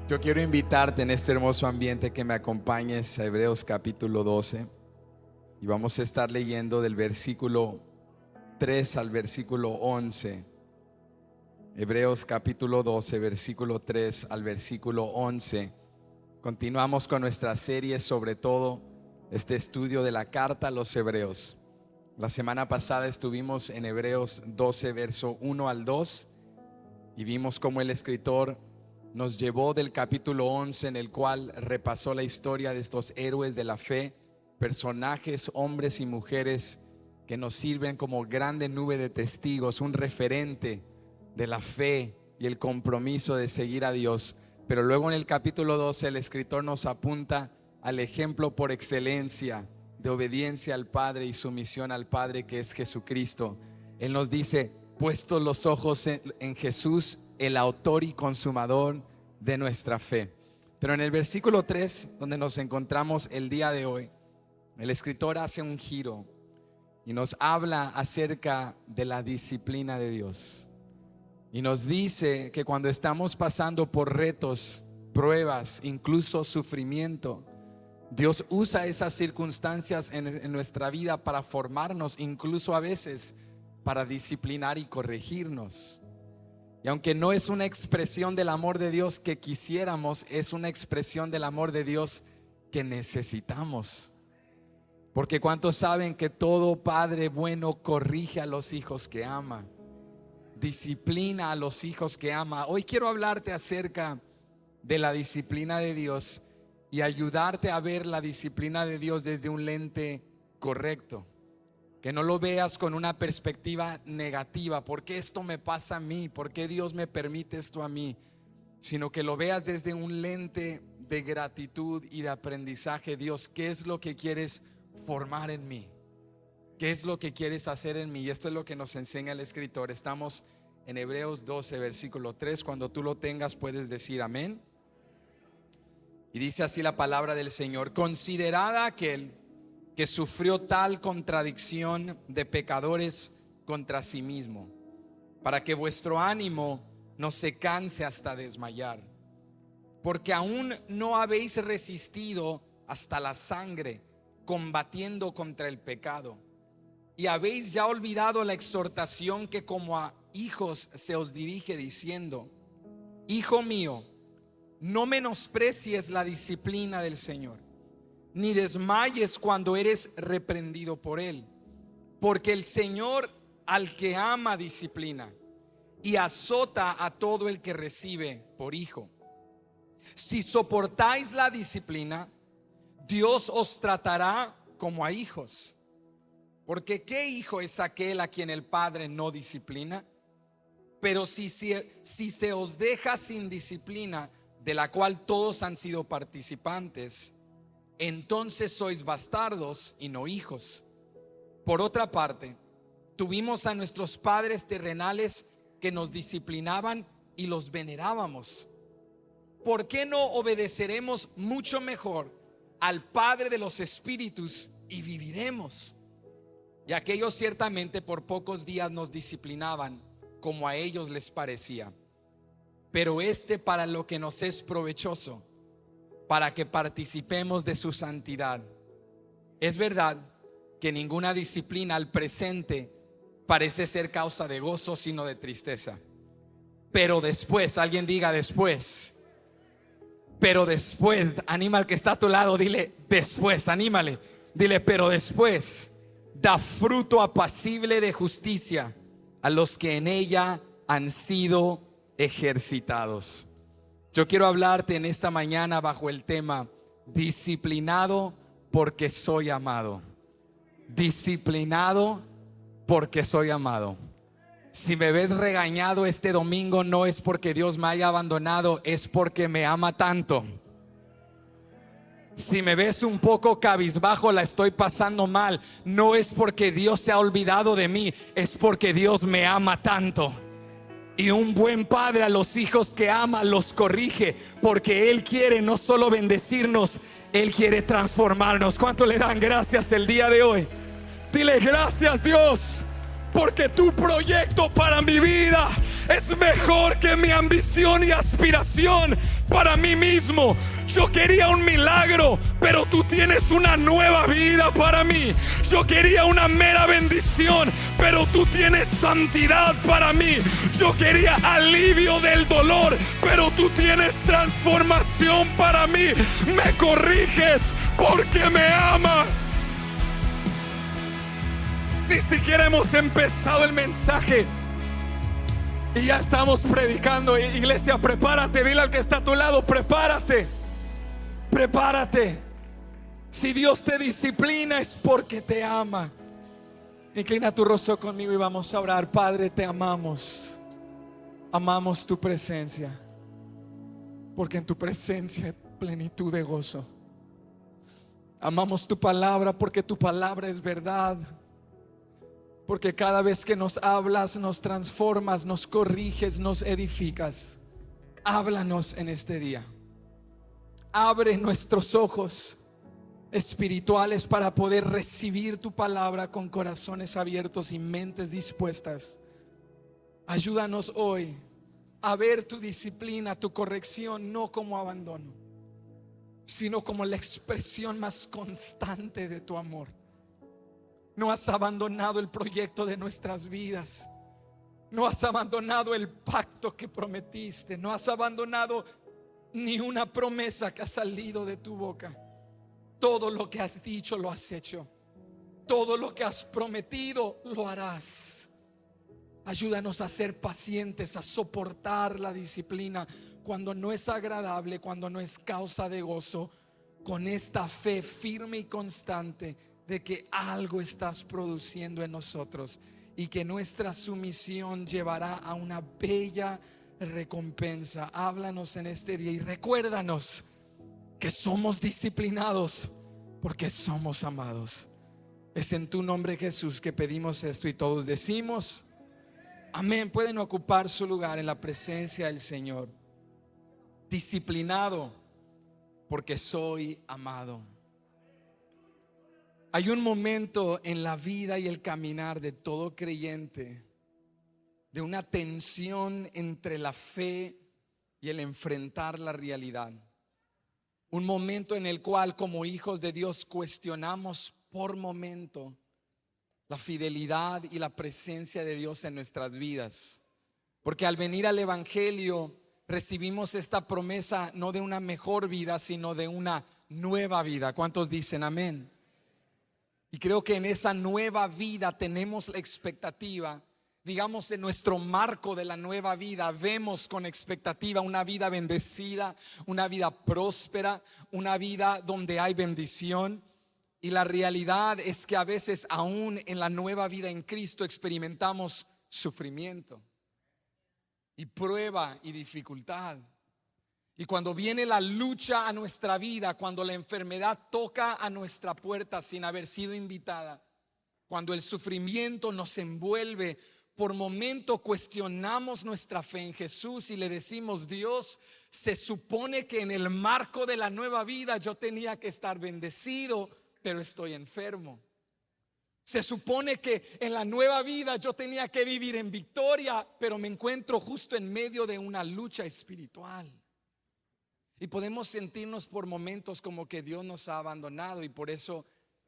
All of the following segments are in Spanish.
Yo quiero invitarte en este hermoso ambiente que me acompañes a Hebreos capítulo 12 y vamos a estar leyendo del versículo 3 al versículo 11. Hebreos capítulo 12, versículo 3 al versículo 11. Continuamos con nuestra serie, sobre todo este estudio de la carta a los Hebreos. La semana pasada estuvimos en Hebreos 12, verso 1 al 2 y vimos cómo el escritor nos llevó del capítulo 11, en el cual repasó la historia de estos héroes de la fe, personajes, hombres y mujeres que nos sirven como grande nube de testigos, un referente de la fe y el compromiso de seguir a Dios. Pero luego en el capítulo 12 el escritor nos apunta al ejemplo por excelencia de obediencia al Padre y sumisión al Padre, que es Jesucristo. Él nos dice: puestos los ojos en Jesús, el autor y consumador de nuestra fe. Pero en el versículo 3, donde nos encontramos el día de hoy, el escritor hace un giro y nos habla acerca de la disciplina de Dios. Y nos dice que cuando estamos pasando por retos, pruebas, incluso sufrimiento, Dios usa esas circunstancias en nuestra vida para formarnos, incluso a veces para disciplinar y corregirnos. Y aunque no es una expresión del amor de Dios que quisiéramos, es una expresión del amor de Dios que necesitamos. Porque ¿cuántos saben que todo padre bueno corrige a los hijos que ama? Disciplina a los hijos que ama. Hoy quiero hablarte acerca de la disciplina de Dios y ayudarte a ver la disciplina de Dios desde un lente correcto. Que no lo veas con una perspectiva negativa. ¿Por qué esto me pasa a mí? ¿Por qué Dios me permite esto a mí? Sino que lo veas desde un lente de gratitud y de aprendizaje. Dios, ¿qué es lo que quieres formar en mí? ¿Qué es lo que quieres hacer en mí? Y esto es lo que nos enseña el escritor. Estamos en Hebreos 12, versículo 3. Cuando tú lo tengas puedes decir amén. Y dice así la palabra del Señor: considerad a aquel que sufrió tal contradicción de pecadores contra sí mismo, para que vuestro ánimo no se canse hasta desmayar. Porque aún no habéis resistido hasta la sangre, combatiendo contra el pecado. Y habéis ya olvidado la exhortación que como a hijos se os dirige, diciendo: Hijo mío, no menosprecies la disciplina del Señor, ni desmayes cuando eres reprendido por Él. Porque el Señor al que ama disciplina y azota a todo el que recibe por hijo. Si soportáis la disciplina, Dios os tratará como a hijos. Porque ¿qué hijo es aquel a quien el Padre no disciplina? Pero si se os deja sin disciplina, de la cual todos han sido participantes, entonces sois bastardos y no hijos. Por otra parte, tuvimos a nuestros padres terrenales que nos disciplinaban y los venerábamos. ¿Por qué no obedeceremos mucho mejor al Padre de los espíritus y viviremos? Y aquellos ciertamente por pocos días nos disciplinaban, como a ellos les parecía, pero para lo que nos es provechoso, para que participemos de su santidad. Es verdad que ninguna disciplina al presente parece ser causa de gozo, sino de tristeza. Pero después, alguien diga después. Pero después, anima al que está a tu lado, dile después, anímale, dile pero después da fruto apacible de justicia a los que en ella han sido ejercitados. Yo quiero hablarte en esta mañana bajo el tema: disciplinado porque soy amado. Disciplinado porque soy amado. Si me ves regañado este domingo, no es porque Dios me haya abandonado, es porque me ama tanto. Si me ves un poco cabizbajo, la estoy pasando mal, no es porque Dios se ha olvidado de mí, es porque Dios me ama tanto. Y un buen padre a los hijos que ama los corrige, porque Él quiere no solo bendecirnos, Él quiere transformarnos. ¿Cuánto le dan gracias el día de hoy? Dile gracias, Dios, porque tu proyecto para mi vida es mejor que mi ambición y aspiración. para mí mismo. Yo quería un milagro, pero tú tienes una nueva vida para mí. Yo quería una mera bendición, pero tú tienes santidad para mí. Yo quería alivio del dolor, pero tú tienes transformación para mí. Me corriges porque me amas. Ni siquiera hemos empezado el mensaje y ya estamos predicando. Iglesia, prepárate. Dile al que está a tu lado: prepárate. Prepárate. Si Dios te disciplina es porque te ama. Inclina tu rostro conmigo y vamos a orar. Padre, te amamos. Amamos tu presencia, porque en tu presencia hay plenitud de gozo. Amamos tu palabra porque tu palabra es verdad. Porque cada vez que nos hablas, nos transformas, nos corriges, nos edificas. Háblanos en este día. Abre nuestros ojos espirituales para poder recibir tu palabra con corazones abiertos y mentes dispuestas. Ayúdanos hoy a ver tu disciplina, tu corrección, no como abandono, sino como la expresión más constante de tu amor. No has abandonado el proyecto de nuestras vidas. No has abandonado el pacto que prometiste. No has abandonado ni una promesa que ha salido de tu boca. Todo lo que has dicho lo has hecho. Todo lo que has prometido lo harás. Ayúdanos a ser pacientes, a soportar la disciplina cuando no es agradable, cuando no es causa de gozo, con esta fe firme y constante de que algo estás produciendo en nosotros y que nuestra sumisión llevará a una bella recompensa. Háblanos en este día y recuérdanos que somos disciplinados porque somos amados. Es en tu nombre, Jesús, que pedimos esto y todos decimos amén. Pueden ocupar su lugar en la presencia del Señor. Disciplinado porque soy amado. Hay un momento en la vida y el caminar de todo creyente de una tensión entre la fe y el enfrentar la realidad. Un momento en el cual, como hijos de Dios, cuestionamos por momento la fidelidad y la presencia de Dios en nuestras vidas. Porque al venir al Evangelio recibimos esta promesa no de una mejor vida, sino de una nueva vida. ¿Cuántos dicen amén? Y creo que en esa nueva vida tenemos la expectativa, digamos, en nuestro marco de la nueva vida, vemos con expectativa una vida bendecida, una vida próspera, una vida donde hay bendición. Y la realidad es que a veces aún en la nueva vida en Cristo experimentamos sufrimiento y prueba y dificultad. Y cuando viene la lucha a nuestra vida, cuando la enfermedad toca a nuestra puerta sin haber sido invitada, cuando el sufrimiento nos envuelve, por momento cuestionamos nuestra fe en Jesús y le decimos: Dios, se supone que en el marco de la nueva vida yo tenía que estar bendecido, pero estoy enfermo. Se supone que en la nueva vida yo tenía que vivir en victoria, pero me encuentro justo en medio de una lucha espiritual. Y podemos sentirnos por momentos como que Dios nos ha abandonado. Y por eso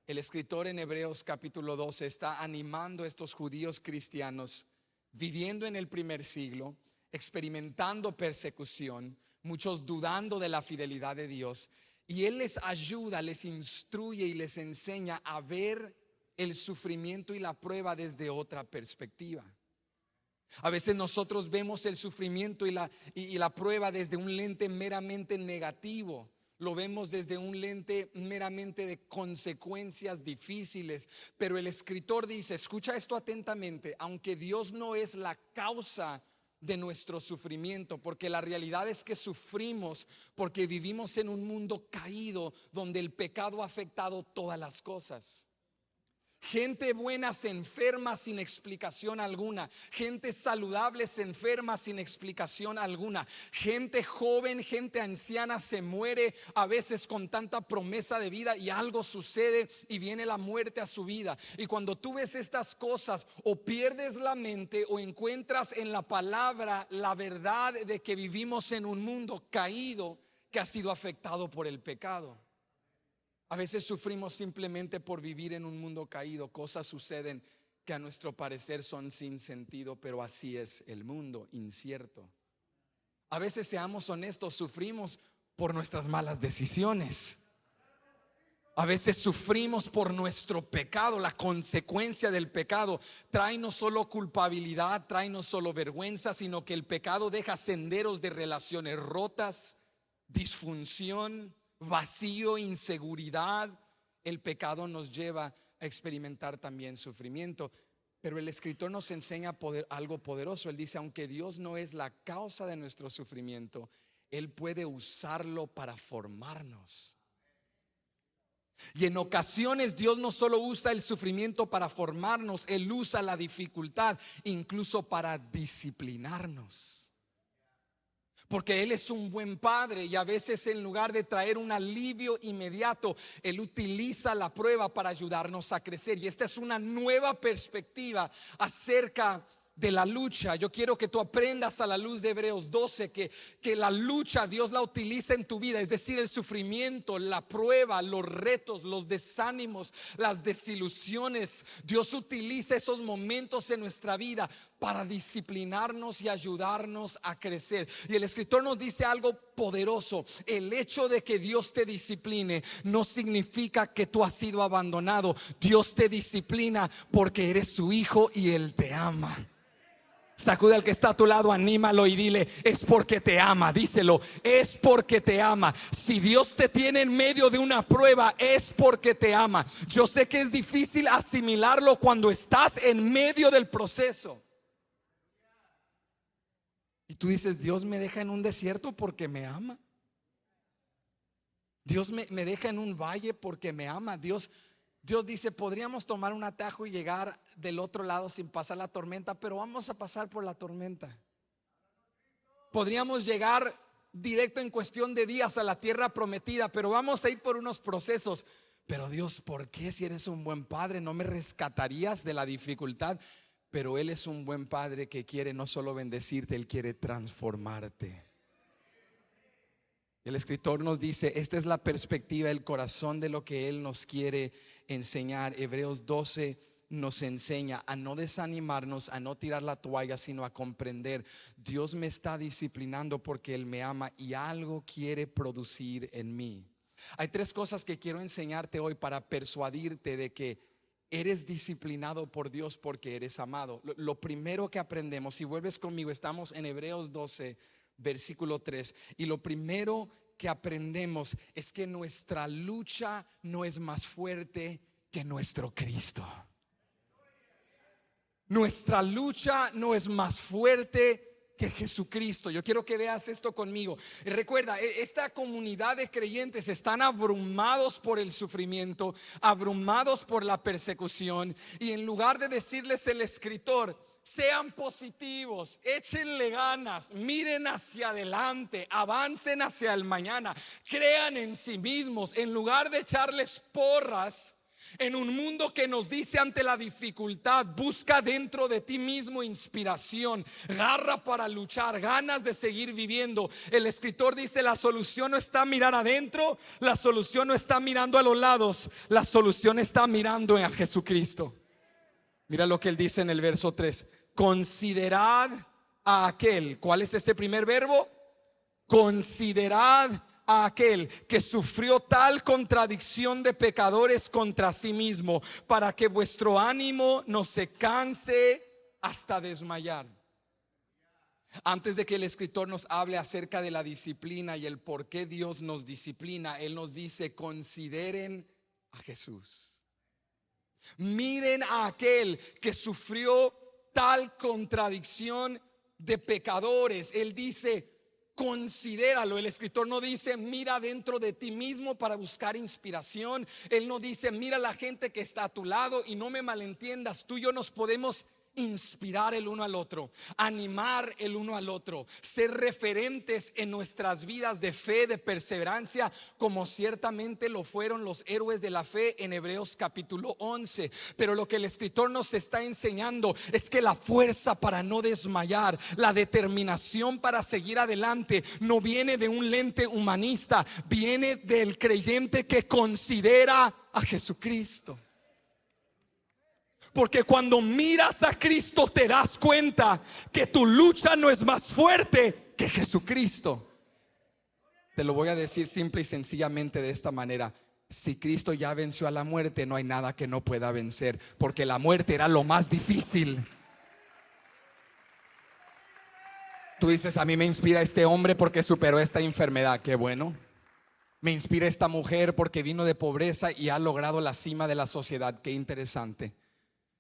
el escritor en Hebreos capítulo 12 está animando a estos judíos cristianos viviendo en el primer siglo, experimentando persecución, muchos dudando de la fidelidad de Dios. Y Él les ayuda, les instruye y les enseña a ver el sufrimiento y la prueba desde otra perspectiva. A veces nosotros vemos el sufrimiento y la prueba desde un lente meramente negativo. Lo vemos desde un lente meramente de consecuencias difíciles. Pero el escritor dice, escucha esto atentamente: aunque Dios no es la causa de nuestro sufrimiento, porque la realidad es que sufrimos porque vivimos en un mundo caído donde el pecado ha afectado todas las cosas. Gente buena se enferma sin explicación alguna. Gente saludable se enferma sin explicación alguna. Gente joven, gente anciana se muere a veces con tanta promesa de vida y algo sucede y viene la muerte a su vida. Y cuando tú ves estas cosas, o pierdes la mente o encuentras en la palabra la verdad de que vivimos en un mundo caído que ha sido afectado por el pecado. A veces sufrimos simplemente por vivir en un mundo caído. Cosas suceden que a nuestro parecer son sin sentido, pero así es el mundo, incierto. A veces, seamos honestos, sufrimos por nuestras malas decisiones. A veces sufrimos por nuestro pecado. La consecuencia del pecado trae no solo culpabilidad, trae no solo vergüenza, sino que el pecado deja senderos de relaciones rotas, disfunción, vacío, inseguridad. El pecado nos lleva a experimentar también sufrimiento. Pero el escritor nos enseña algo poderoso. Él dice, aunque Dios no es la causa de nuestro sufrimiento, Él puede usarlo para formarnos. Y en ocasiones Dios no solo usa el sufrimiento para formarnos, Él usa la dificultad incluso para disciplinarnos. Porque Él es un buen padre y a veces, en lugar de traer un alivio inmediato, Él utiliza la prueba para ayudarnos a crecer. Y esta es una nueva perspectiva acerca de la lucha. Yo quiero que tú aprendas a la luz de Hebreos 12 que la lucha Dios la utiliza en tu vida. Es decir, el sufrimiento, la prueba, los retos, los desánimos, las desilusiones. Dios utiliza esos momentos en nuestra vida para disciplinarnos y ayudarnos a crecer. Y el escritor nos dice algo poderoso: el hecho de que Dios te discipline no significa que tú has sido abandonado. Dios te disciplina porque eres su hijo y Él te ama. Sacude al que está a tu lado, anímalo y dile: es porque te ama. Díselo: es porque te ama. Si Dios te tiene en medio de una prueba, es porque te ama. Yo sé que es difícil asimilarlo cuando estás en medio del proceso. Y tú dices: Dios me deja en un desierto porque me ama. Dios me deja en un valle porque me ama. Dios dice: podríamos tomar un atajo y llegar del otro lado sin pasar la tormenta, pero vamos a pasar por la tormenta. Podríamos llegar directo en cuestión de días a la tierra prometida, pero vamos a ir por unos procesos. Pero Dios, ¿por qué? Si eres un buen padre, ¿no me rescatarías de la dificultad? Pero Él es un buen padre que quiere no solo bendecirte, Él quiere transformarte. El escritor nos dice: esta es la perspectiva, el corazón de lo que Él nos quiere enseñar. Hebreos 12 nos enseña a no desanimarnos, a no tirar la toalla, sino a comprender: Dios me está disciplinando porque Él me ama y algo quiere producir en mí. Hay tres cosas que quiero enseñarte hoy para persuadirte de que eres disciplinado por Dios porque eres amado. Lo primero que aprendemos, si vuelves conmigo, estamos en Hebreos 12 versículo 3, y lo primero que aprendemos es que nuestra lucha no es más fuerte que nuestro Cristo. Nuestra lucha no es más fuerte que Jesucristo. Yo quiero que veas esto conmigo. Recuerda, esta comunidad de creyentes están abrumados por el sufrimiento, abrumados por la persecución, y en lugar de decirles el escritor: sean positivos, échenle ganas, miren hacia adelante, avancen hacia el mañana, crean en sí mismos, en lugar de echarles porras en un mundo que nos dice ante la dificultad: busca dentro de ti mismo inspiración, garra para luchar, ganas de seguir viviendo. El escritor dice: la solución no está mirar adentro, la solución no está mirando a los lados, la solución está mirando a Jesucristo. Mira lo que él dice en el verso 3: considerad a aquel. ¿Cuál es ese primer verbo? Considerad a aquel que sufrió tal contradicción de pecadores contra sí mismo, para que vuestro ánimo no se canse hasta desmayar. Antes de que el escritor nos hable acerca de la disciplina y el por qué Dios nos disciplina, él nos dice: consideren a Jesús. Miren a aquel que sufrió tal contradicción de pecadores. Él dice: Considéralo. El escritor no dice mira dentro de ti mismo para buscar inspiración. Él no dice mira la gente que está a tu lado. Y no me malentiendas, tú y yo nos podemos inspirar el uno al otro, animar el uno al otro, ser referentes en nuestras vidas de fe, de perseverancia, como ciertamente lo fueron los héroes de la fe en Hebreos capítulo 11. Pero lo que el escritor nos está enseñando es que la fuerza para no desmayar, la determinación para seguir adelante, no viene de un lente humanista, viene del creyente que considera a Jesucristo. Porque cuando miras a Cristo te das cuenta que tu lucha no es más fuerte que Jesucristo. Te lo voy a decir simple y sencillamente de esta manera: si Cristo ya venció a la muerte, no hay nada que no pueda vencer, porque la muerte era lo más difícil. Tú dices, a mí me inspira este hombre porque superó esta enfermedad. Qué bueno. Me inspira esta mujer porque vino de pobreza y ha logrado la cima de la sociedad. Qué interesante.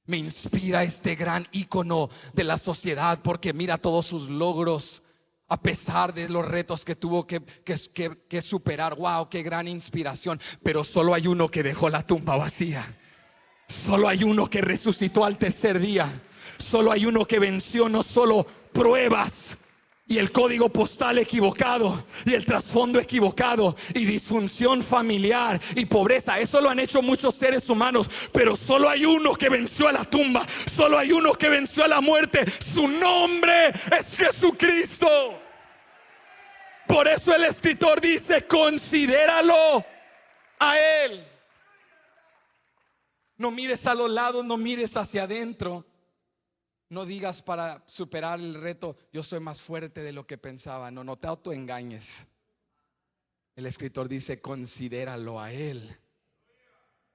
Me inspira este gran ícono de la sociedad porque mira todos sus logros a pesar de los retos que tuvo que superar. Wow, qué gran inspiración. Pero solo hay uno que dejó la tumba vacía. Solo hay uno que resucitó al tercer día. Solo hay uno que venció no solo pruebas y el código postal equivocado y el trasfondo equivocado y disfunción familiar y pobreza. Eso lo han hecho muchos seres humanos, pero solo hay uno que venció a la tumba. Solo hay uno que venció a la muerte. Su nombre es Jesucristo. Por eso el escritor dice: considéralo a Él. No mires a los lados, no mires hacia adentro. No digas para superar el reto, yo soy más fuerte de lo que pensaba. No te autoengañes. El escritor dice: considéralo a Él.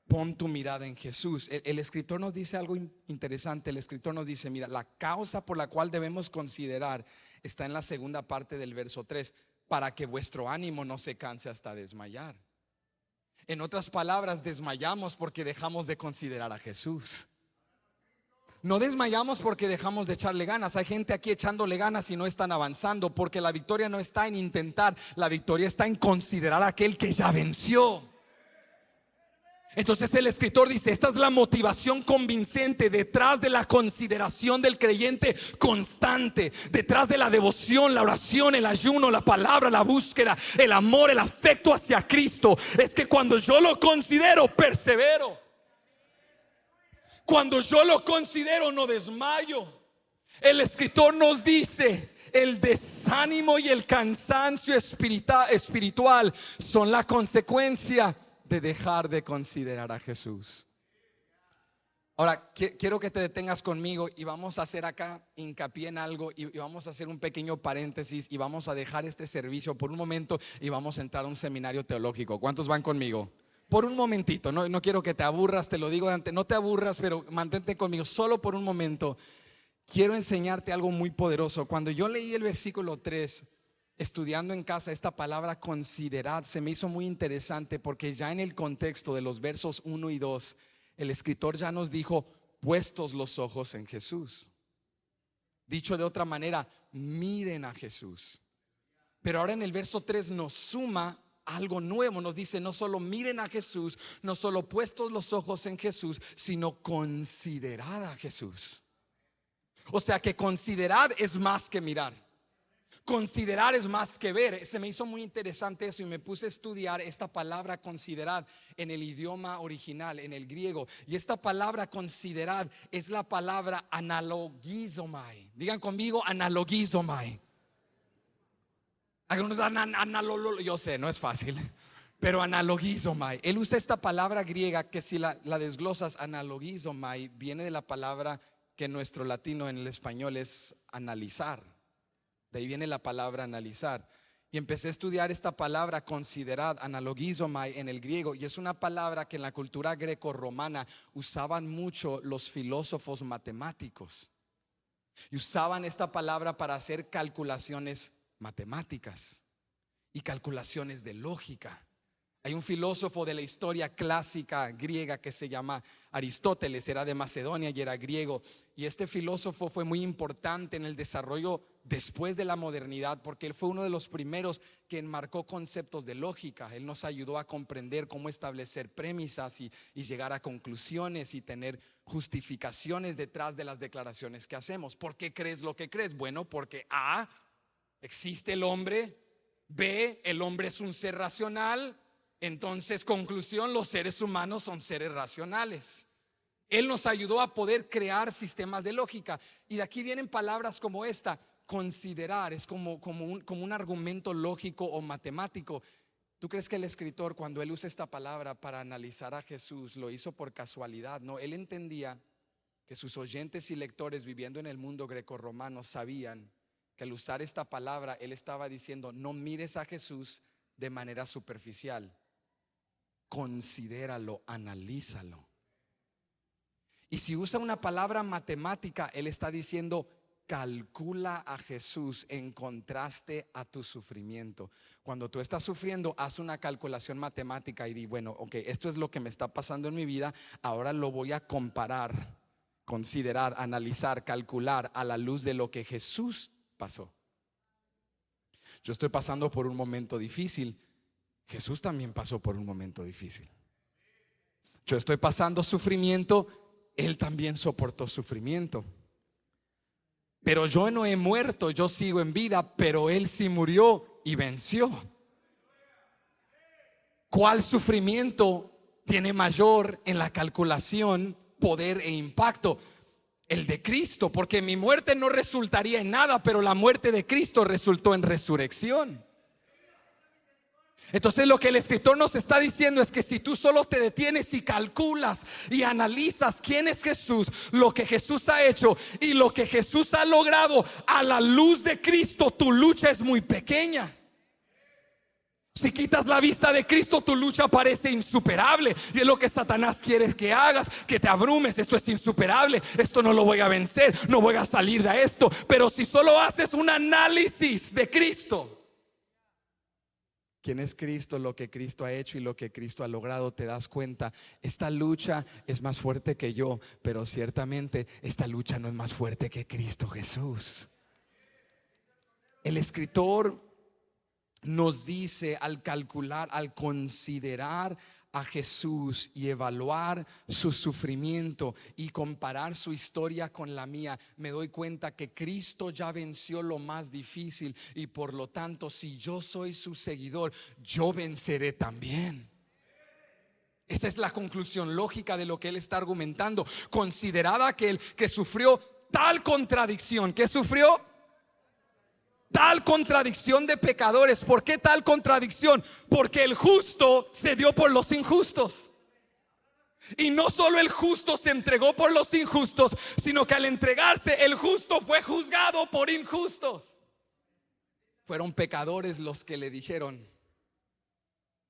Pon tu mirada en Jesús. El escritor nos dice algo interesante. El escritor nos dice: mira, la causa por la cual debemos considerar está en la segunda parte del verso 3, para que vuestro ánimo no se canse hasta desmayar. En otras palabras, desmayamos porque dejamos de considerar a Jesús. No desmayamos porque dejamos de echarle ganas. Hay gente aquí echándole ganas y no están avanzando, porque la victoria no está en intentar, la victoria está en considerar a aquel que ya venció. Entonces el escritor dice: esta es la motivación convincente detrás de la consideración del creyente constante, detrás de la devoción, la oración, el ayuno, la palabra, la búsqueda, el amor, el afecto hacia Cristo. Es que cuando yo lo considero, persevero. Cuando yo lo considero, no desmayo. El escritor nos dice: el desánimo y el cansancio espiritual son la consecuencia de dejar de considerar a Jesús. Ahora quiero que te detengas conmigo y vamos a hacer acá hincapié en algo y vamos a hacer un pequeño paréntesis y vamos a dejar este servicio por un momento y vamos a entrar a un seminario teológico. ¿Cuántos van conmigo? Por un momentito, no quiero que te aburras, te lo digo de antes, no te aburras, pero mantente conmigo solo por un momento. Quiero enseñarte algo muy poderoso. Cuando yo leí el versículo 3, estudiando en casa, esta palabra considerad se me hizo muy interesante, porque ya en el contexto de los versos 1 y 2, el escritor ya nos dijo: puestos los ojos en Jesús. Dicho de otra manera, miren a Jesús. Pero ahora en el verso 3 nos suma algo nuevo. Nos dice: no solo miren a Jesús, no solo puestos los ojos en Jesús, sino considerad a Jesús. O sea que considerar es más que mirar. Considerar es más que ver. Se me hizo muy interesante eso y me puse a estudiar esta palabra considerad en el idioma original, en el griego. Y esta palabra considerad es la palabra analogizomai. Digan conmigo: analogizomai. Algunos yo sé, no es fácil, pero analogizomai. Él usa esta palabra griega que, si la desglosas, analogizomai viene de la palabra que en nuestro latino, en el español, es analizar. De ahí viene la palabra analizar. Y empecé a estudiar esta palabra considerad, analogizomai, en el griego. Y es una palabra que en la cultura greco-romana usaban mucho los filósofos matemáticos. Y usaban esta palabra para hacer calculaciones matemáticas y calculaciones de lógica. Hay un filósofo de la historia clásica griega que se llama Aristóteles, era de Macedonia y era griego. Y este filósofo fue muy importante en el desarrollo después de la modernidad, porque él fue uno de los primeros que enmarcó conceptos de lógica. Él nos ayudó a comprender cómo establecer premisas y llegar a conclusiones y tener justificaciones detrás de las declaraciones que hacemos. ¿Por qué crees lo que crees? Bueno, porque A, existe el hombre; B, el hombre es un ser racional. Entonces, conclusión, los seres humanos son seres racionales. Él nos ayudó a poder crear sistemas de lógica. Y de aquí vienen palabras como esta: considerar. Es como un argumento lógico o matemático. ¿Tú crees que el escritor, cuando él usa esta palabra para analizar a Jesús, lo hizo por casualidad? No, él entendía que sus oyentes y lectores viviendo en el mundo grecorromano sabían que al usar esta palabra, él estaba diciendo: no mires a Jesús de manera superficial, considéralo, analízalo. Y si usa una palabra matemática, él está diciendo: calcula a Jesús en contraste a tu sufrimiento. Cuando tú estás sufriendo, haz una calculación matemática y di: bueno, ok, esto es lo que me está pasando en mi vida, ahora lo voy a comparar, considerar, analizar, calcular a la luz de lo que Jesús pasó. Yo estoy pasando por un momento difícil. Jesús también pasó por un momento difícil. Yo estoy pasando sufrimiento, Él también soportó sufrimiento. Pero yo no he muerto, yo sigo en vida, pero Él sí murió y venció. ¿Cuál sufrimiento tiene mayor en la calculación, poder e impacto? El de Cristo, porque mi muerte no resultaría en nada, pero la muerte de Cristo resultó en resurrección. Entonces lo que el escritor nos está diciendo es que si tú solo te detienes y calculas y analizas quién es Jesús, lo que Jesús ha hecho y lo que Jesús ha logrado a la luz de Cristo, tu lucha es muy pequeña. Si quitas la vista de Cristo, tu lucha parece insuperable. Y es lo que Satanás quiere que hagas, que te abrumes. Esto es insuperable, esto no lo voy a vencer, no voy a salir de esto. Pero si solo haces un análisis de Cristo, quién es Cristo, lo que Cristo ha hecho y lo que Cristo ha logrado, te das cuenta: esta lucha es más fuerte que yo, pero ciertamente esta lucha no es más fuerte que Cristo Jesús. El escritor nos dice, al calcular, al considerar a Jesús y evaluar su sufrimiento y comparar su historia con la mía, me doy cuenta que Cristo ya venció lo más difícil, y por lo tanto, si yo soy su seguidor, yo venceré también. Esa es la conclusión lógica de lo que él está argumentando. Considerad a aquel que sufrió tal contradicción. ¿Qué sufrió? Tal contradicción de pecadores. ¿Por qué tal contradicción? Porque el justo se dio por los injustos. Y no solo el justo se entregó por los injustos, sino que al entregarse, el justo fue juzgado por injustos. Fueron pecadores los que le dijeron: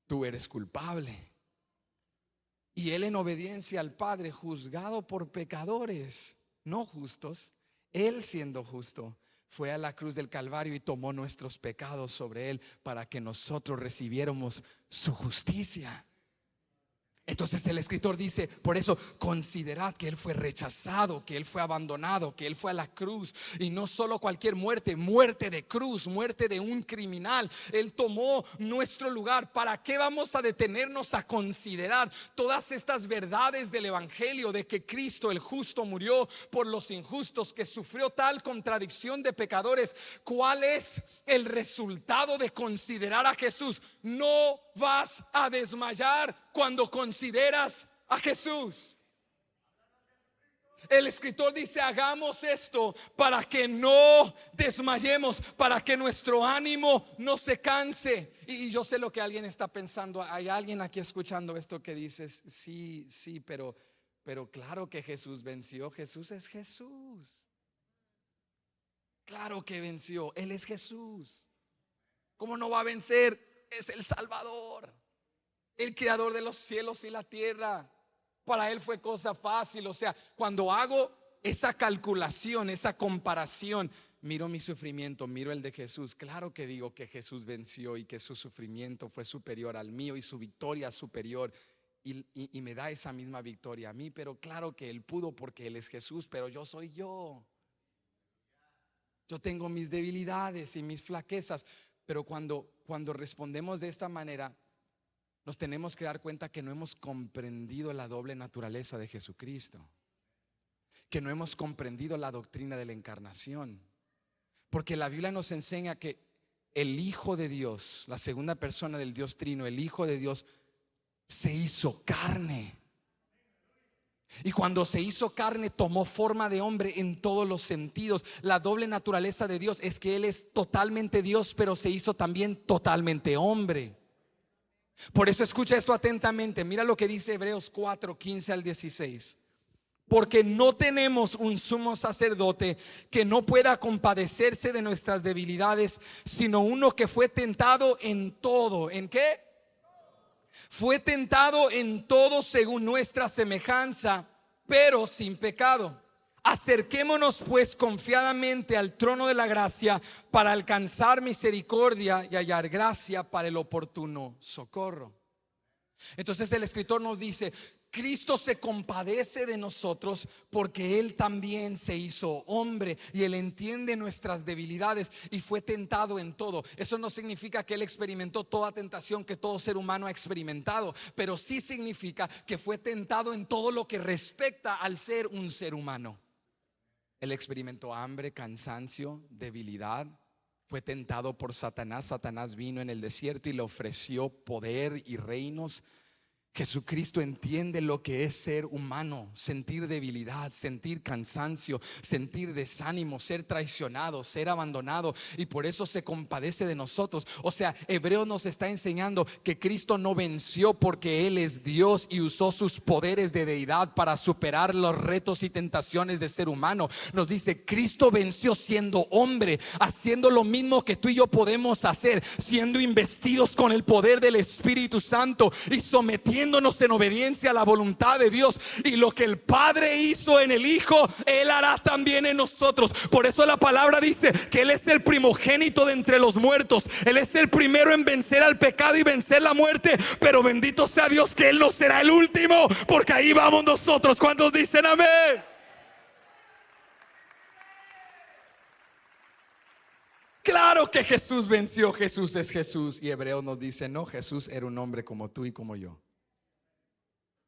tú eres culpable. Y él, en obediencia al Padre, juzgado por pecadores no justos, él siendo justo, fue a la cruz del Calvario y tomó nuestros pecados sobre él para que nosotros recibiéramos su justicia. Entonces el escritor dice: por eso considerad que él fue rechazado, que él fue abandonado, que él fue a la cruz. Y no solo cualquier muerte, muerte de cruz, muerte de un criminal. Él tomó nuestro lugar. ¿Para qué vamos a detenernos a considerar todas estas verdades del evangelio, de que Cristo el justo murió por los injustos, que sufrió tal contradicción de pecadores? ¿Cuál es el resultado de considerar a Jesús? No vas a desmayar cuando consideras a Jesús. El escritor dice: hagamos esto para que no desmayemos, para que nuestro ánimo no se canse. Y yo sé lo que alguien está pensando. Hay alguien aquí escuchando esto que dice: sí, pero claro que Jesús venció. Jesús es Jesús. Claro que venció. Él es Jesús. ¿Cómo no va a vencer? Es el Salvador, el creador de los cielos y la tierra. Para él fue cosa fácil. O sea, cuando hago esa calculación, esa comparación, miro mi sufrimiento, miro el de Jesús, claro que digo que Jesús venció y que su sufrimiento fue superior al mío y su victoria superior. Y me da esa misma victoria a mí, pero claro que Él pudo porque Él es Jesús, pero yo soy yo. Yo tengo mis debilidades y mis flaquezas, pero cuando respondemos de esta manera, nos tenemos que dar cuenta que no hemos comprendido la doble naturaleza de Jesucristo, que no hemos comprendido la doctrina de la encarnación, porque la Biblia nos enseña que el Hijo de Dios, la segunda persona del Dios Trino, el Hijo de Dios, se hizo carne. Y cuando se hizo carne, tomó forma de hombre en todos los sentidos. La doble naturaleza de Dios es que Él es totalmente Dios, pero se hizo también totalmente hombre. Por eso escucha esto atentamente. Mira lo que dice Hebreos 4, 15 al 16. Porque no tenemos un sumo sacerdote que no pueda compadecerse de nuestras debilidades, sino uno que fue tentado en todo. ¿En qué? Fue tentado en todo según nuestra semejanza, pero sin pecado. Acerquémonos pues confiadamente al trono de la gracia para alcanzar misericordia y hallar gracia para el oportuno socorro. Entonces el escritor nos dice: Cristo se compadece de nosotros porque Él también se hizo hombre y Él entiende nuestras debilidades y fue tentado en todo. Eso no significa que Él experimentó toda tentación que todo ser humano ha experimentado, pero sí significa que fue tentado en todo lo que respecta al ser un ser humano. Él experimentó hambre, cansancio, debilidad. Fue tentado por Satanás. Satanás vino en el desierto y le ofreció poder y reinos. Jesucristo entiende lo que es ser humano, sentir debilidad, sentir cansancio, sentir desánimo, ser traicionado, ser abandonado, y por eso se compadece de nosotros. O sea, Hebreo nos está enseñando que Cristo no venció porque Él es Dios y usó sus poderes de deidad para superar los retos y tentaciones de ser humano. Nos dice: Cristo venció siendo hombre, haciendo lo mismo que tú y yo podemos hacer, siendo investidos con el poder del Espíritu Santo y sometiéndonos en obediencia a la voluntad de Dios. Y lo que el Padre hizo en el Hijo, Él hará también en nosotros. Por eso la palabra dice que Él es el primogénito de entre los muertos. Él es el primero en vencer al pecado y vencer la muerte. Pero bendito sea Dios que Él no será el último, porque ahí vamos nosotros. ¿Cuántos dicen amén? Claro que Jesús venció. Jesús es Jesús. Y Hebreos nos dice: no, Jesús era un hombre como tú y como yo,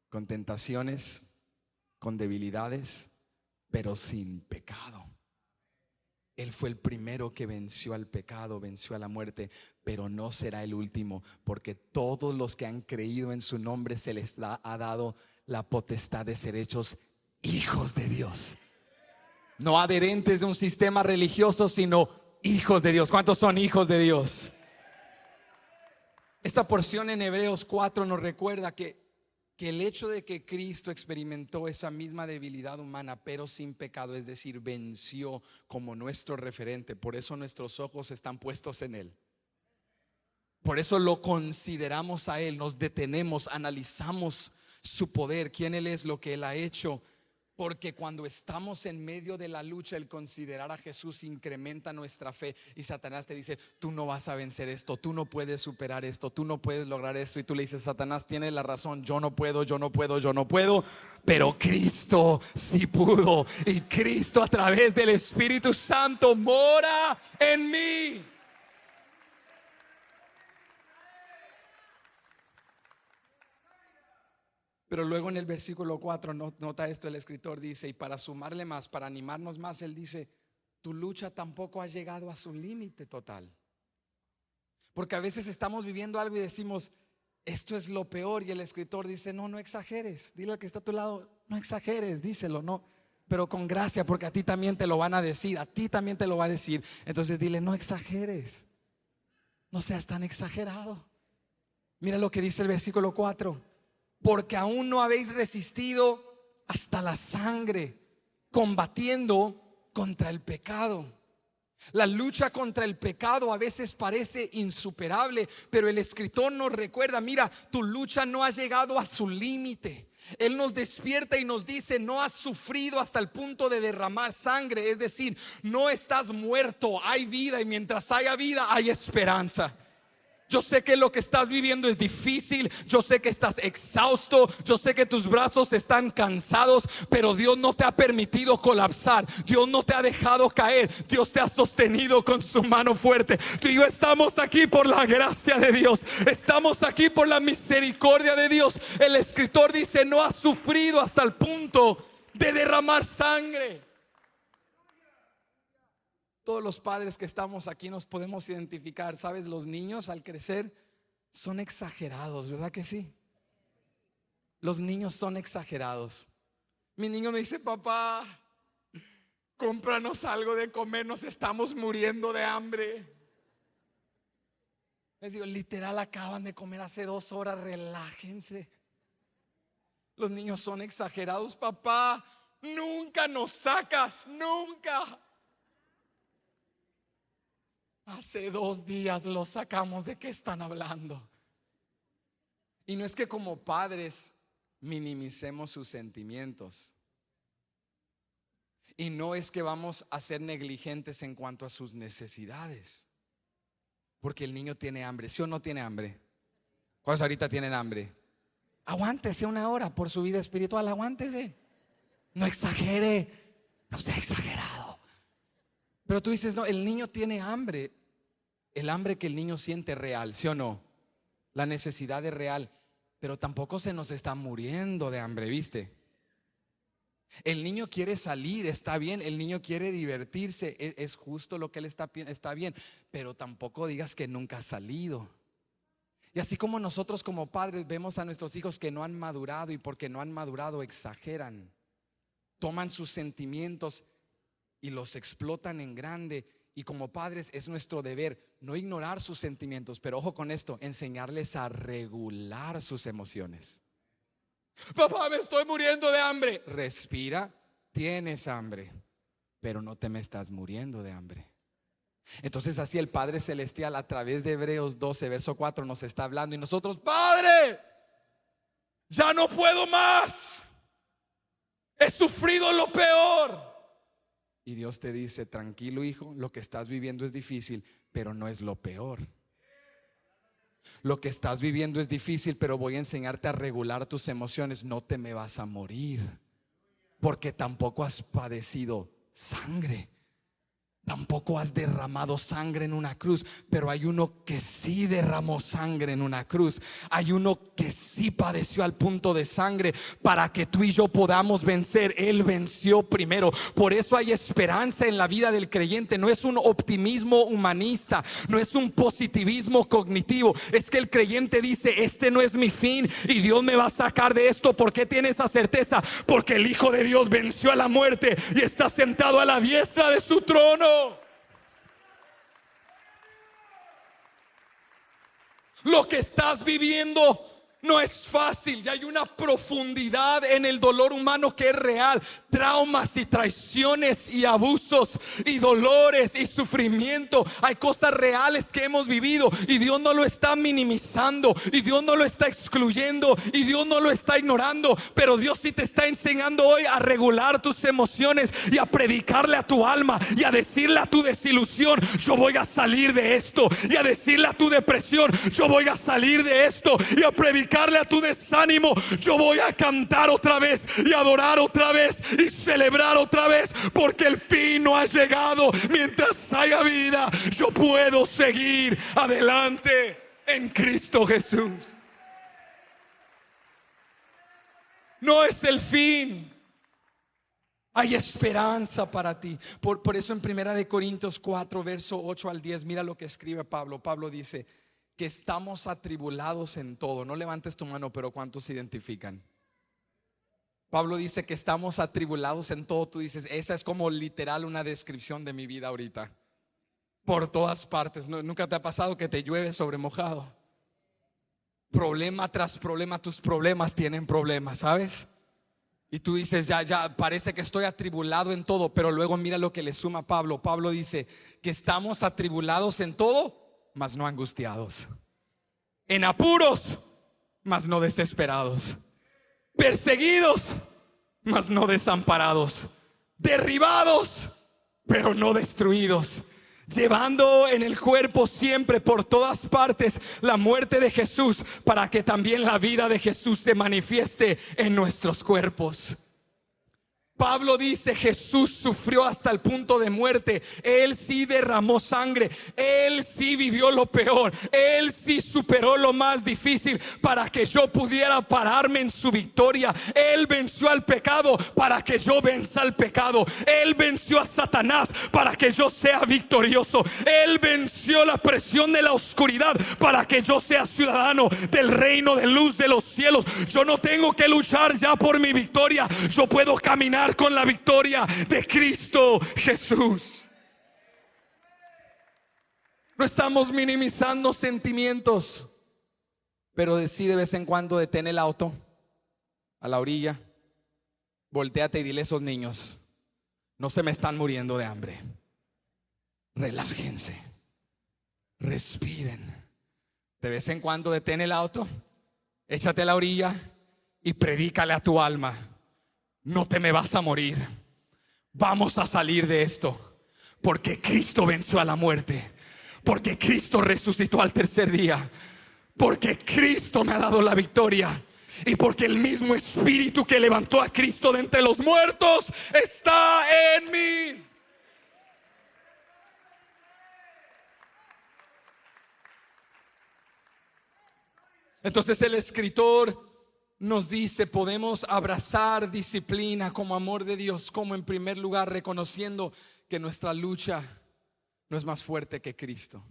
con tentaciones, con debilidades, pero sin pecado. Él fue el primero que venció al pecado, venció a la muerte, pero no será el último, porque todos los que han creído en su nombre se les ha dado la potestad de ser hechos hijos de Dios. No adherentes de un sistema religioso, sino hijos de Dios. ¿Cuántos son hijos de Dios? Esta porción en Hebreos 4 nos recuerda que el hecho de que Cristo experimentó esa misma debilidad humana pero sin pecado, es decir, venció como nuestro referente. Por eso nuestros ojos están puestos en Él. Por eso lo consideramos a Él, nos detenemos, analizamos su poder, quién Él es, lo que Él ha hecho. Porque cuando estamos en medio de la lucha, el considerar a Jesús incrementa nuestra fe. Y Satanás te dice: tú no vas a vencer esto, tú no puedes superar esto, tú no puedes lograr esto. Y tú le dices: Satanás, tienes la razón, yo no puedo. Pero Cristo sí pudo. Y Cristo, a través del Espíritu Santo, mora en mí. Pero luego en el versículo 4, nota esto, el escritor dice, y para sumarle más, para animarnos más, él dice: tu lucha tampoco ha llegado a su límite total. Porque a veces estamos viviendo algo y decimos: esto es lo peor. Y el escritor dice: no exageres. Dile al que está a tu lado: no exageres, díselo, no, pero con gracia, porque a ti también te lo van a decir, a ti también te lo va a decir. Entonces dile: no exageres, no seas tan exagerado. Mira lo que dice el versículo 4: porque aún no habéis resistido hasta la sangre, combatiendo contra el pecado. La lucha contra el pecado a veces parece insuperable, pero el escritor nos recuerda: mira, tu lucha no ha llegado a su límite. Él nos despierta y nos dice: no has sufrido hasta el punto de derramar sangre. Es decir, no estás muerto, hay vida, y mientras haya vida hay esperanza. Yo sé que lo que estás viviendo es difícil, yo sé que estás exhausto, yo sé que tus brazos están cansados, pero Dios no te ha permitido colapsar, Dios no te ha dejado caer, Dios te ha sostenido con su mano fuerte. Tú y yo estamos aquí por la gracia de Dios, estamos aquí por la misericordia de Dios. El escritor dice: no has sufrido hasta el punto de derramar sangre. Todos los padres que estamos aquí nos podemos identificar. Sabes, los niños al crecer son exagerados, ¿verdad que sí? Los niños son exagerados. Mi niño me dice: papá, cómpranos algo de comer, nos estamos muriendo de hambre. Les digo: literal, acaban de comer hace 2 horas, relájense. Los niños son exagerados. Papá, nunca nos sacas, nunca. Hace 2 días los sacamos. ¿De qué están hablando? Y no es que como padres minimicemos sus sentimientos, y no es que vamos a ser negligentes en cuanto a sus necesidades, porque el niño tiene hambre. ¿Sí o no tiene hambre? ¿Cuántos ahorita tienen hambre? Aguántese 1 hora por su vida espiritual, aguántese. No exagere, no sea exagerado. Pero tú dices: no, el niño tiene hambre. El hambre que el niño siente es real, ¿sí o no? La necesidad es real, pero tampoco se nos está muriendo de hambre, ¿viste? El niño quiere salir, está bien. El niño quiere divertirse, es justo lo que él está bien. Pero tampoco digas que nunca ha salido. Y así como nosotros como padres vemos a nuestros hijos que no han madurado, y porque no han madurado exageran, toman sus sentimientos y los explotan en grande. Y como padres es nuestro deber no ignorar sus sentimientos, pero ojo con esto: enseñarles a regular sus emociones. Papá, me estoy muriendo de hambre. Respira, tienes hambre, pero no te me estás muriendo de hambre. Entonces así el Padre Celestial a través de Hebreos 12 verso 4 nos está hablando, y nosotros: Padre, ya no puedo más, he sufrido lo peor. Y Dios te dice: tranquilo, hijo, lo que estás viviendo es difícil, pero no es lo peor. Lo que estás viviendo es difícil, pero voy a enseñarte a regular tus emociones. No te me vas a morir, porque tampoco has padecido sangre, tampoco has derramado sangre en una cruz. Pero hay uno que sí derramó sangre en una cruz. Hay uno que sí padeció al punto de sangre para que tú y yo podamos vencer. Él venció primero. Por eso hay esperanza en la vida del creyente. No es un optimismo humanista, no es un positivismo cognitivo. Es que el creyente dice: este no es mi fin y Dios me va a sacar de esto. ¿Por qué tiene esa certeza? Porque el Hijo de Dios venció a la muerte y está sentado a la diestra de su trono. Lo que estás viviendo no es fácil, y hay una profundidad en el dolor humano que es real. Traumas y traiciones y abusos y dolores y sufrimiento. Hay cosas reales que hemos vivido, y Dios no lo está minimizando, y Dios no lo está excluyendo, y Dios no lo está ignorando. Pero Dios sí te está enseñando hoy a regular tus emociones y a predicarle a tu alma y a decirle a tu desilusión: yo voy a salir de esto. Y a decirle a tu depresión: yo voy a salir de esto. Y a predicarle a tu desánimo: yo voy a cantar otra vez y adorar otra vez y celebrar otra vez, porque el fin no ha llegado. Mientras haya vida, yo puedo seguir adelante en Cristo Jesús. No es el fin. Hay esperanza para ti. Por eso en 1 Corintios 4 verso 8 al 10, mira lo que escribe Pablo. Pablo dice que estamos atribulados en todo. No levantes tu mano, pero ¿cuántos se identifican? Pablo dice que estamos atribulados en todo. Tú dices: esa es como literal una descripción de mi vida ahorita. Por todas partes. ¿Nunca te ha pasado que te llueve sobre mojado? Problema tras problema. Tus problemas tienen problemas, ¿sabes? Y tú dices: ya parece que estoy atribulado en todo. Pero luego mira lo que le suma Pablo. Pablo dice que estamos atribulados en todo, mas no angustiados, en apuros, mas no desesperados, perseguidos, mas no desamparados, derribados, pero no destruidos, llevando en el cuerpo siempre por todas partes la muerte de Jesús, para que también la vida de Jesús se manifieste en nuestros cuerpos. Pablo dice: Jesús sufrió hasta el punto de muerte. Él sí derramó sangre. Él sí vivió lo peor. Él sí superó lo más difícil para que yo pudiera pararme en su victoria. Él venció al pecado para que yo venza al pecado. Él venció a Satanás para que yo sea victorioso. Él venció la presión de la oscuridad para que yo sea ciudadano del reino de luz de los cielos. Yo no tengo que luchar ya por mi victoria. Yo puedo caminar con la victoria de Cristo Jesús. No estamos minimizando sentimientos, pero decide de vez en cuando detén el auto a la orilla, voltéate y dile a esos niños: no se me están muriendo de hambre. Relájense, respiren. De vez en cuando detén el auto, échate a la orilla y predícale a tu alma: no te me vas a morir. Vamos a salir de esto, porque Cristo venció a la muerte, porque Cristo resucitó al tercer día, porque Cristo me ha dado la victoria, y porque el mismo Espíritu que levantó a Cristo de entre los muertos está en mí. Entonces el escritor nos dice: podemos abrazar disciplina como amor de Dios, como en primer lugar reconociendo que nuestra lucha no es más fuerte que Cristo.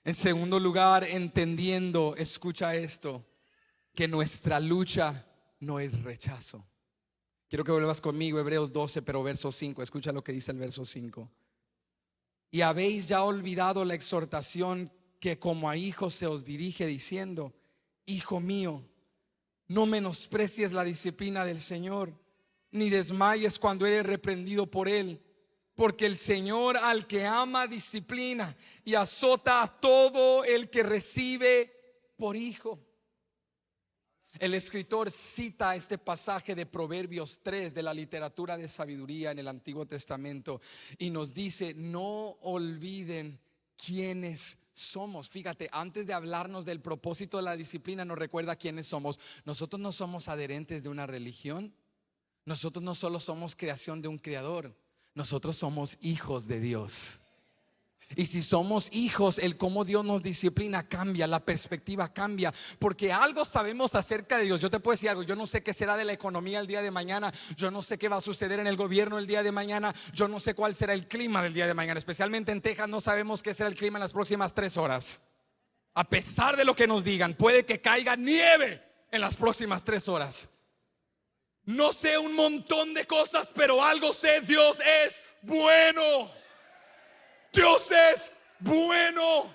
En segundo lugar, entendiendo, escucha esto, que nuestra lucha no es rechazo. Quiero que vuelvas conmigo, Hebreos 12, pero verso 5. Escucha lo que dice el verso 5. Y habéis ya olvidado la exhortación que como a hijos se os dirige, diciendo: hijo mío, no menosprecies la disciplina del Señor, ni desmayes cuando eres reprendido por Él, porque el Señor al que ama disciplina y azota a todo el que recibe por hijo. El escritor cita este pasaje de Proverbios 3 de la literatura de sabiduría en el Antiguo Testamento y nos dice: no olviden quiénes somos. Fíjate, antes de hablarnos del propósito de la disciplina, nos recuerda quiénes somos. Nosotros no somos adherentes de una religión. Nosotros no solo somos creación de un creador. Nosotros somos hijos de Dios. Y si somos hijos, el cómo Dios nos disciplina cambia, la perspectiva cambia, porque algo sabemos acerca de Dios. Yo te puedo decir algo: yo no sé qué será de la economía el día de mañana, yo no sé qué va a suceder en el gobierno el día de mañana, yo no sé cuál será el clima del día de mañana. Especialmente en Texas no sabemos qué será el clima en las próximas 3 horas. A pesar de lo que nos digan, puede que caiga nieve en las próximas 3 horas. No sé un montón de cosas, pero algo sé: Dios es bueno. Dios es bueno.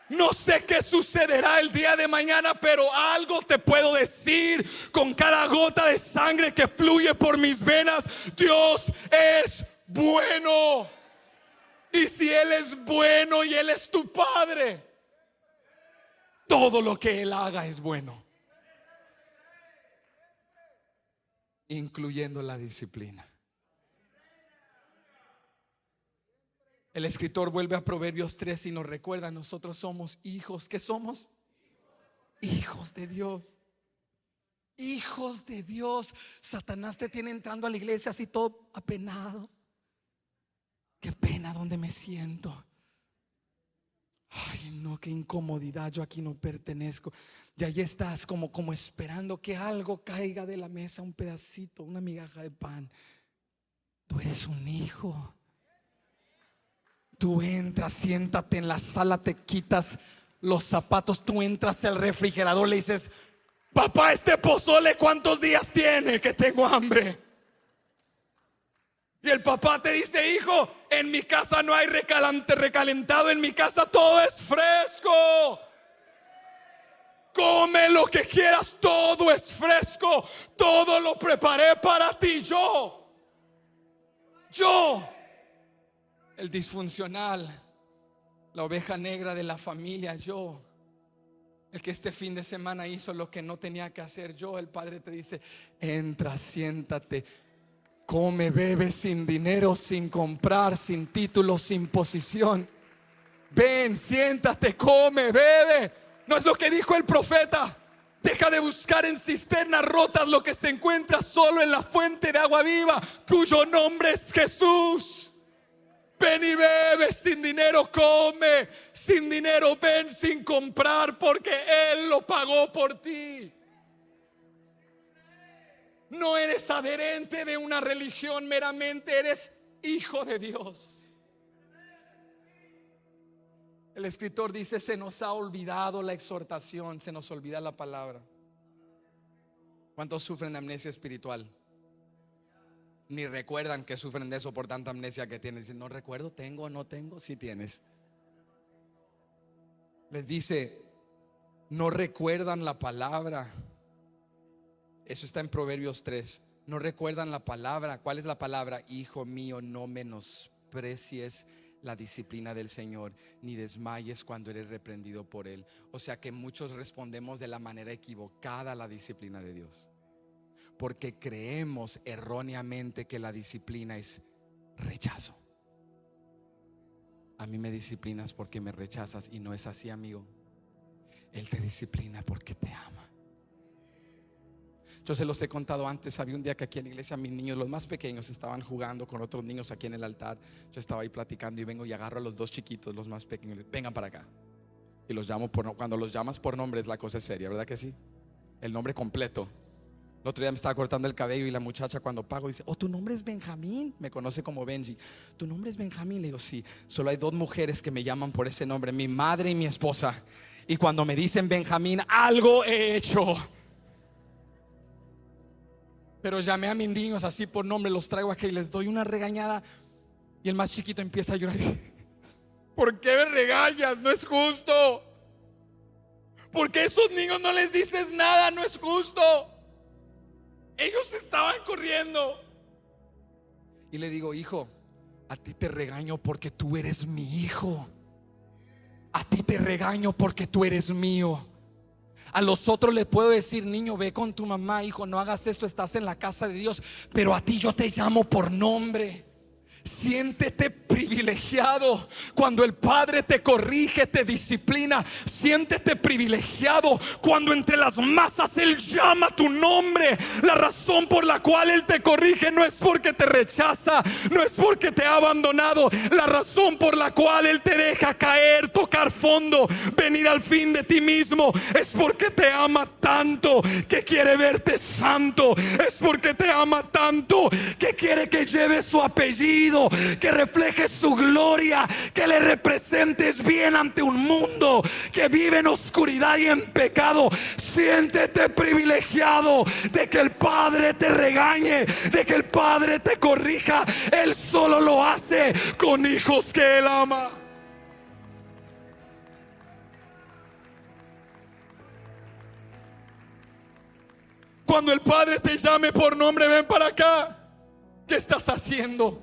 No sé qué sucederá el día de mañana, pero algo te puedo decir con cada gota de sangre que fluye por mis venas: Dios es bueno. Y si Él es bueno y Él es tu Padre, todo lo que Él haga es bueno, incluyendo la disciplina. El escritor vuelve a Proverbios 3 y nos recuerda: nosotros somos hijos. ¿Qué somos? Hijos de Dios. Hijos de Dios. Satanás te tiene entrando a la iglesia así todo apenado. Qué pena donde me siento. Ay, no, qué incomodidad, yo aquí no pertenezco. Y ahí estás como esperando que algo caiga de la mesa, un pedacito, una migaja de pan. Tú eres un hijo. Tú entras, siéntate en la sala, te quitas los zapatos, tú entras al refrigerador, le dices: papá, este pozole, ¿cuántos días tiene que tengo hambre? Y el papá te dice: hijo, en mi casa no hay recalentado, en mi casa todo es fresco. Come lo que quieras, todo es fresco, todo lo preparé para ti. Yo, el disfuncional, la oveja negra de la familia, yo, El que este fin de semana hizo lo que no tenía que hacer yo. El Padre te dice: entra, siéntate, come, bebe sin dinero, sin comprar, sin título, sin posición. Ven, siéntate, come, bebe. ¿No es lo que dijo el profeta? Deja de buscar en cisternas rotas lo que se encuentra solo en la fuente de agua viva, cuyo nombre es Jesús. Ven y bebe sin dinero, come sin dinero, ven sin comprar, porque Él lo pagó por ti. No eres adherente de una religión meramente, eres hijo de Dios. El escritor dice: se nos ha olvidado la exhortación, se nos olvida la palabra. ¿Cuántos sufren de amnesia espiritual? Ni recuerdan que sufren de eso por tanta amnesia que tienen. Dicen: no recuerdo, tengo o no tengo. Sí tienes. Les dice: no recuerdan la palabra. Eso está en Proverbios 3. No recuerdan la palabra. ¿Cuál es la palabra? Hijo mío, no menosprecies la disciplina del Señor, ni desmayes cuando eres reprendido por Él. O sea que muchos respondemos de la manera equivocada a la disciplina de Dios, porque creemos erróneamente que la disciplina es rechazo. A mí me disciplinas porque me rechazas, y no es así, amigo. Él te disciplina porque te ama. Yo se los he contado antes. Había un día que aquí en la iglesia mis niños, los más pequeños, estaban jugando con otros niños aquí en el altar. Yo estaba ahí platicando y vengo y agarro a los dos chiquitos, los más pequeños, vengan para acá. Y los llamo cuando los llamas por nombres, la cosa es seria, ¿verdad que sí? El nombre completo. El otro día me estaba cortando el cabello y la muchacha, cuando pago, dice: oh, tu nombre es Benjamín. Me conoce como Benji. ¿Tu nombre es Benjamín? Le digo: sí. Solo hay dos mujeres que me llaman por ese nombre, mi madre y mi esposa. Y cuando me dicen Benjamín, algo he hecho. Pero llamé a mis niños así por nombre, los traigo aquí y les doy una regañada. Y el más chiquito empieza a llorar. ¿Por qué me regañas? No es justo. ¿Por qué a esos niños no les dices nada? No es justo. Ellos estaban corriendo. Y le digo: hijo, a ti te regaño porque tú eres mi hijo. A ti te regaño porque tú eres mío. A los otros les puedo decir: niño, ve con tu mamá, hijo, no hagas esto, estás en la casa de Dios. Pero a ti yo te llamo por nombre. Siéntete privilegiado cuando el Padre te corrige, te disciplina. Siéntete privilegiado cuando entre las masas Él llama tu nombre. La razón por la cual Él te corrige no es porque te rechaza, no es porque te ha abandonado. La razón por la cual Él te deja caer, tocar fondo, venir al fin de ti mismo, es porque te ama tanto que quiere verte santo. Es porque te ama tanto que quiere que lleves su apellido, que reflejes su gloria, que le representes bien ante un mundo que vive en oscuridad y en pecado. Siéntete privilegiado de que el Padre te regañe, de que el Padre te corrija. Él solo lo hace con hijos que Él ama. Cuando el Padre te llame por nombre: ven para acá. ¿Qué estás haciendo?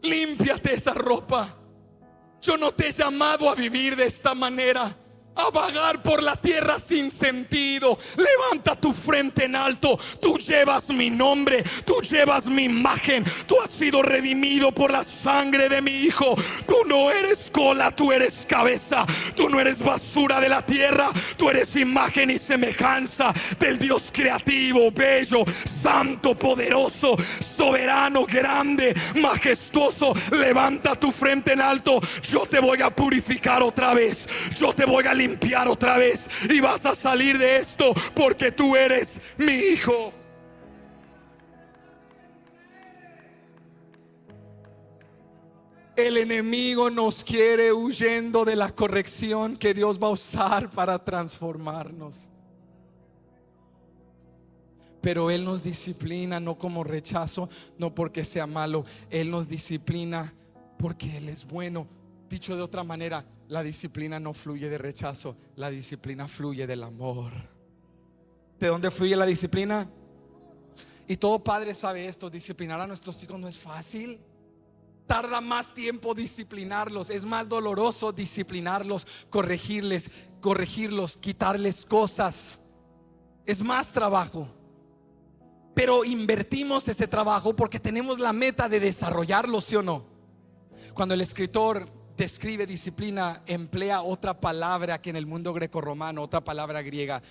Límpiate esa ropa. Yo no te he llamado a vivir de esta manera, a vagar por la tierra sin sentido. Levanta tu frente en alto. Tú llevas mi nombre, tú llevas mi imagen. Tú has sido redimido por la sangre de mi Hijo. Tú no eres cola, tú eres cabeza. Tú no eres basura de la tierra, tú eres imagen y semejanza del Dios creativo, bello, santo, poderoso, soberano, grande, majestuoso. Levanta tu frente en alto. Yo te voy a purificar otra vez. Yo te voy a limpiar otra vez. Y vas a salir de esto porque tú eres mi hijo. El enemigo nos quiere huyendo de la corrección que Dios va a usar para transformarnos. Pero Él nos disciplina no como rechazo, no porque sea malo. Él nos disciplina porque Él es bueno. Dicho de otra manera, la disciplina no fluye de rechazo, la disciplina fluye del amor. ¿De dónde fluye la disciplina? Y todo padre sabe esto: disciplinar a nuestros hijos no es fácil. Tarda más tiempo disciplinarlos, es más doloroso disciplinarlos, corregirlos, quitarles cosas. Es más trabajo. Pero invertimos ese trabajo porque tenemos la meta de desarrollarlos, ¿sí o no? Cuando el escritor describe disciplina, emplea otra palabra que en el mundo grecorromano, otra palabra griega,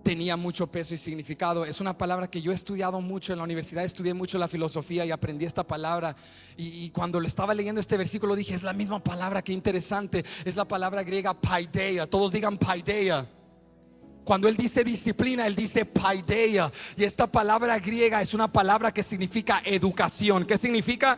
tenía mucho peso y significado. Es una palabra que yo he estudiado mucho en la universidad, estudié mucho la filosofía y aprendí esta palabra. Y cuando lo estaba leyendo este versículo dije, es la misma palabra, qué interesante. Es la palabra griega paideia. Todos digan paideia. Cuando él dice disciplina, él dice paideia. Y esta palabra griega es una palabra que significa educación. ¿Qué significa?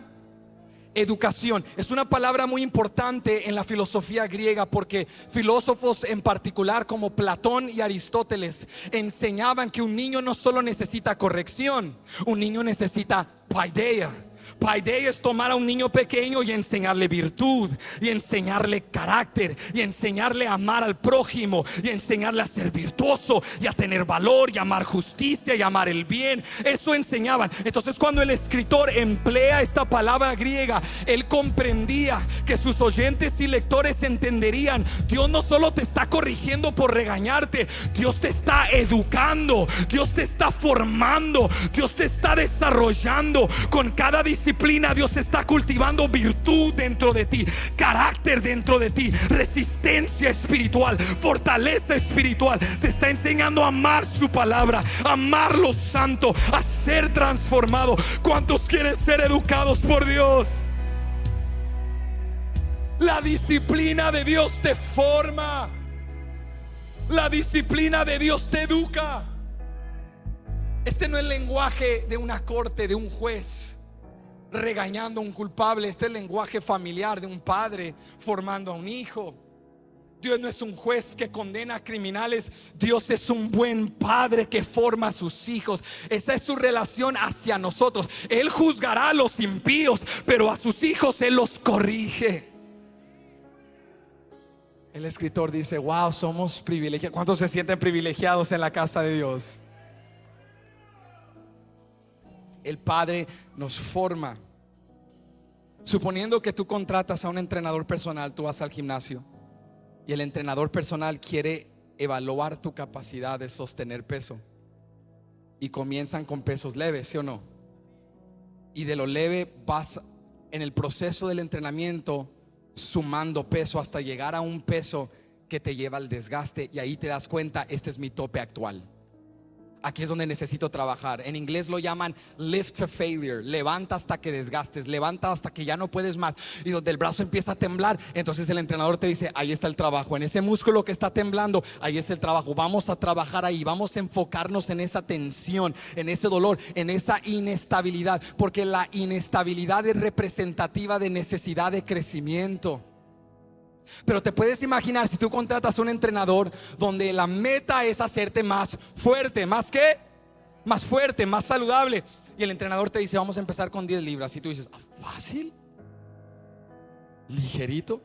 Educación. Es una palabra muy importante en la filosofía griega, porque filósofos en particular como Platón y Aristóteles enseñaban que un niño no solo necesita corrección, un niño necesita paideia. Paideia es tomar a un niño pequeño y enseñarle virtud, y enseñarle carácter, y enseñarle a amar al prójimo, y enseñarle a ser virtuoso, y a tener valor, y a amar justicia, y a amar el bien. Eso enseñaban. Entonces cuando el escritor emplea esta palabra griega, él comprendía que sus oyentes y lectores entenderían: Dios no solo te está corrigiendo por regañarte, Dios te está educando, Dios te está formando, Dios te está desarrollando. Con cada disciplina Dios está cultivando virtud dentro de ti, carácter dentro de ti, resistencia espiritual, fortaleza espiritual. Te está enseñando a amar su palabra, a amar lo santo, a ser transformado. ¿Cuántos quieren ser educados por Dios? La disciplina de Dios te forma. La disciplina de Dios te educa. Este no es el lenguaje de una corte, de un juez regañando a un culpable. Este es el lenguaje familiar de un padre formando a un hijo. Dios no es un juez que condena a criminales. Dios es un buen padre que forma a sus hijos. Esa es su relación hacia nosotros. Él juzgará a los impíos, pero a sus hijos Él los corrige. El escritor dice: wow, somos privilegiados. ¿Cuántos se sienten privilegiados en la casa de Dios? El Padre nos forma. Suponiendo que tú contratas a un entrenador personal, tú vas al gimnasio y el entrenador personal quiere evaluar tu capacidad de sostener peso, y comienzan con pesos leves, ¿sí o no? Y de lo leve vas en el proceso del entrenamiento sumando peso hasta llegar a un peso que te lleva al desgaste, y ahí te das cuenta: este es mi tope actual. Aquí es donde necesito trabajar. En inglés lo llaman lift to failure. Levanta hasta que desgastes, levanta hasta que ya no puedes más. Y donde el brazo empieza a temblar, entonces el entrenador te dice: ahí está el trabajo. En ese músculo que está temblando, ahí es el trabajo. Vamos a trabajar ahí, vamos a enfocarnos en esa tensión, en ese dolor, en esa inestabilidad. Porque la inestabilidad es representativa de necesidad de crecimiento. Pero te puedes imaginar si tú contratas a un entrenador donde la meta es hacerte más fuerte, más fuerte, más saludable, y el entrenador te dice: vamos a empezar con 10 libras, y tú dices: ¿fácil? ¿Ligerito?